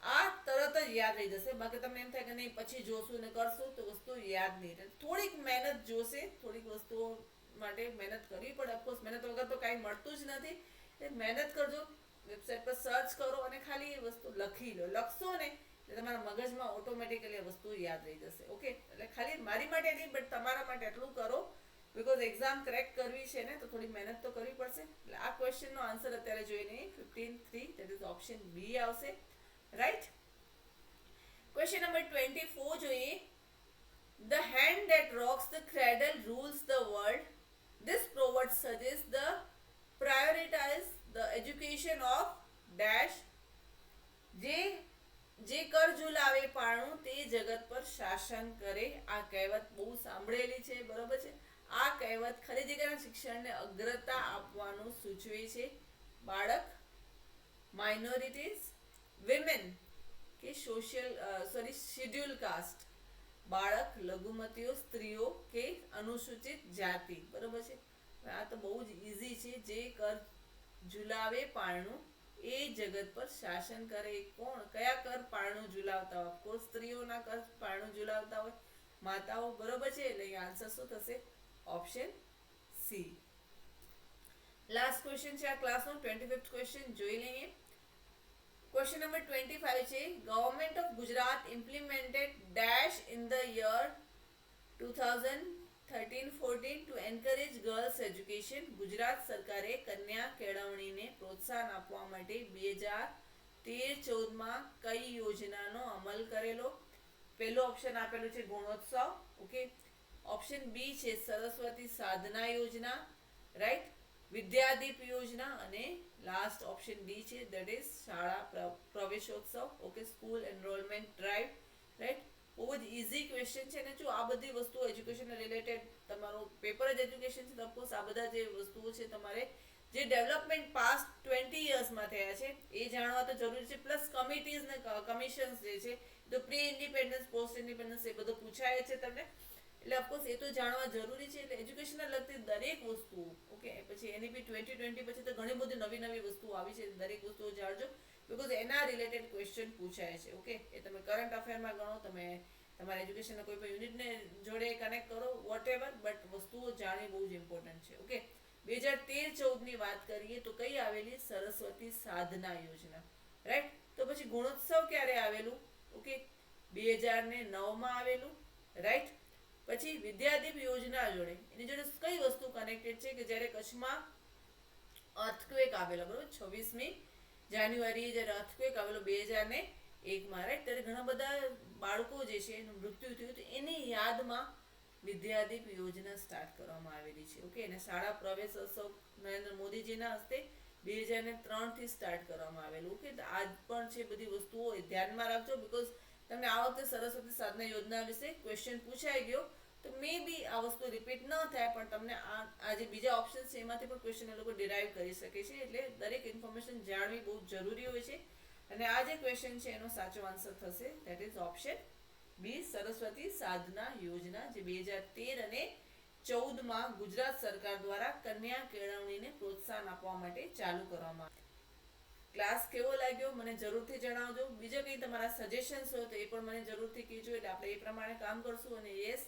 આ તરત જ યાદ રહી જશે. બાકી તમને એમ થાય કે નહીં પછી જોશું ને કરશું તો વસ્તુ યાદ નહીં રહે. થોડીક મહેનત જોશે, થોડીક વસ્તુઓ માટે મહેનત કરવી પડે. ઓફકોર્સ મહેનત વગર તો કાંઈ મળતું જ નથી. એટલે મહેનત કરજો, વેબસાઇટ પર સર્ચ કરો અને ખાલી એ વસ્તુ લખી લો. લખશો ને એટલે તમારા મગજમાં ઓટોમેટિકલી આ વસ્તુ યાદ રહી જશે. ઓકે, એટલે ખાલી મારી માટે નહીં બટ તમારા માટે એટલું કરો, બિકોઝ એક્ઝામ ક્રેક કરવી છે ને તો થોડી મહેનત તો કરવી પડશે. એટલે આ ક્વેશ્ચનનો આન્સર અત્યારે જોઈને 15(3) દેટ ઇઝ ઓપ્શન બી આવશે. રાઈટ. ક્વેશ્ચન નંબર 24 જોઈએ. The hand that rocks the cradle rules the world. This proverb suggests the prioritize the education of dash. જે કર ઝુલાવે પારણું તે જગત પર શાસન કરે. આ કહેવત બહુ સાંભળેલી છે, બરોબર છે. આ કહેવત ખાલી જગ્યાના શિક્ષણને અગ્રતા આપવાનું સૂચવે છે. બાળક, માઇનોરિટીઝ, વિમેન કે શેડ્યુલ કાસ્ટ, બાળક, લઘુમતીઓ, સ્ત્રીઓ કે અનુસૂચિત જાતિ. બરોબર છે. આ તો બહુ જ ઈઝી છે. જે કર ઝુલાવે પારણું એ જગત પર શાસન કરે. કોણ, કયા કર પારણું ઝુલાવતા હોય? ઓફકોર્સ સ્ત્રીઓના કર પારણું ઝુલાવતા હોય, માતાઓ. બરોબર છે. એટલે આન્સર શું થશે? Option C. લાસ્ટ ક્વેશ્ચન છે આ ક્લાસનો, 25th ક્વેશ્ચન જોઈ લઈએ. ક્વેશ્ચન નંબર 25 છે. Government of Gujarat implemented dash in the year 2013-14 to encourage girls education. Gujarat સરકારે કન્યા કેળવણીને પ્રોત્સાહન આપવા માટે 2013-14 કઈ યોજનાનો અમલ કરેલો? પહેલો ઓપ્શન આપેલું છે ગુણોત્સવ. ઓકે. ઓપ્શન બી છે સરસ્વતી સાધના યોજના. રાઈટ. વિદ્યાદીપ યોજના. અને લાસ્ટ ઓપ્શન ડી છે that is Shala Praveshotsav. Okay, school enrollment drive. Right. બહુ જ ઇઝી ક્વેશ્ચન છે. અને જો આ બધી વસ્તુઓ એજ્યુકેશન રિલેટેડ તમારું પેપર જ એજ્યુકેશન છે, ઓફકોર્સ આ બધા જે વસ્તુઓ છે તમારે જે ડેવલપમેન્ટ પાસ્ટ 20 યર્સમાં થયા છે એ જાણવા તો જરૂરી છે. પ્લસ કમિટીઝ ને કમિશન્સ જે છે તો પ્રી ઇન્ડિપેન્ડન્સ, પોસ્ટ ઇન્ડિપેન્ડન્સ એ બધું પૂછાય છે તમને. એટલે ઓફકોર્સ એ તો જાણવા જરૂરી છે. એટલે એજ્યુકેશનને લગતી દરેક વસ્તુ. ઓકે. પછી એનઈપી 2020 પછી તો ઘણી બધી નવી નવી વસ્તુઓ આવી છે. દરેક વસ્તુઓ જાણજો, બિકોઝ એના રિલેટેડ ક્વેશ્ચન પૂછાય છે. ઓકે. એ તમે કરંટ અફેરમાં ગણો, તમે તમારા એજ્યુકેશનના કોઈ પણ યુનિટને જોડે કનેક્ટ કરો, વોટ એવર, બટ વસ્તુઓ જાણવી બહુ જ ઇમ્પોર્ટન્ટ છે. ઓકે. 2013-14 વાત કરીએ તો કઈ આવેલી? સરસ્વતી સાધના યોજના. રાઈટ. તો પછી ગુણોત્સવ ક્યારે આવેલું? ઓકે, 2009 આવેલું. રાઈટ. પછી વિદ્યાદીપ યોજના જોડે એની જોડે કઈ વસ્તુ કનેક્ટેડ છે? કે જ્યારે કચ્છમાં અર્થક્વેક આવેલો, બરોબર, 26મી જાન્યુઆરી જ્યારે અર્થક્વેક આવેલો 2001માં. રાઈટ. ત્યારે ઘણા બધા બાળકો જે છે એનું મૃત્યુ થયું હતું. એની યાદમાં વિદ્યાદીપ યોજના સ્ટાર્ટ કરવામાં આવેલી છે. ઓકે. અને શાળા પ્રવેશોત્સવ નરેન્દ્ર મોદીજીના હસ્તે 2003 સ્ટાર્ટ કરવામાં આવેલું. ઓકે. આજ પણ છે બધી વસ્તુઓ ધ્યાનમાં રાખજો, બિકોઝ તમને આ વખતે સરસ્વતી સાધના યોજના વિશે ક્વેશ્ચન પૂછાઈ ગયો તો મે બી આ વસ્તુ રિપીટ ન થાય, પણ તમને આ જે બીજા ઓપ્શન છે એમાંથી પણ ક્વેશ્ચન એ લોકો ડિરાઈવ કરી શકે છે. એટલે દરેક ઇન્ફોર્મેશન જાણવી બહુ જરૂરી હોય છે. અને આ જે ક્વેશ્ચન છે એનો સાચો આન્સર થશે that is option B, Saraswati Sadhana Yojana, જે 2013 અને 14 ગુજરાત સરકાર દ્વારા કન્યા કેળવણીને પ્રોત્સાહન આપવા માટે ચાલુ કરવામાં. ક્લાસ કેવો લાગ્યો મને જરૂરથી જણાવજો. બીજા કંઈ તમારા સજેશન્સ હોય તો એ પણ મને જરૂરથી કહેજો. એટલે આપણે એ પ્રમાણે કામ કરશું. અને યસ,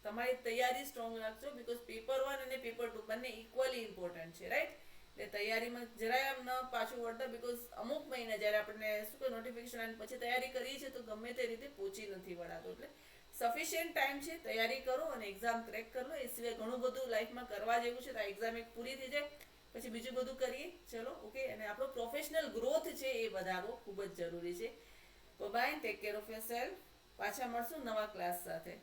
તમારી તૈયારી સ્ટ્રોંગ રાખજો, બિકોઝ પેપર 1 અને પેપર 2 બંને ઇક્વલી ઇમ્પોર્ટન્ટ છે. રાઈટ. એટલે તૈયારીમાં જરાય આમ ન પાછું વળતા, બિકોઝ અમુક મહિના જ્યારે આપણને શું કે નોટિફિકેશન આવે પછી તૈયારી કરીએ છીએ તો ગમે તે રીતે પહોંચી નથી વળાતો. એટલે સફિશિયન્ટ ટાઈમ છે, તૈયારી કરો અને એક્ઝામ ક્રેક કરો. એ સિવાય ઘણું બધું લાઈફમાં કરવા જેવું છે. તો આ એક્ઝામ એક પૂરી થઈ જાય પછી બીજું બધું કરીએ. ચલો. ઓકે. અને આપણો પ્રોફેશનલ ગ્રોથ છે એ વધારવો ખૂબ જ જરૂરી છે. Bye. Take care of yourself. પાછા મળશું નવા ક્લાસ સાથે.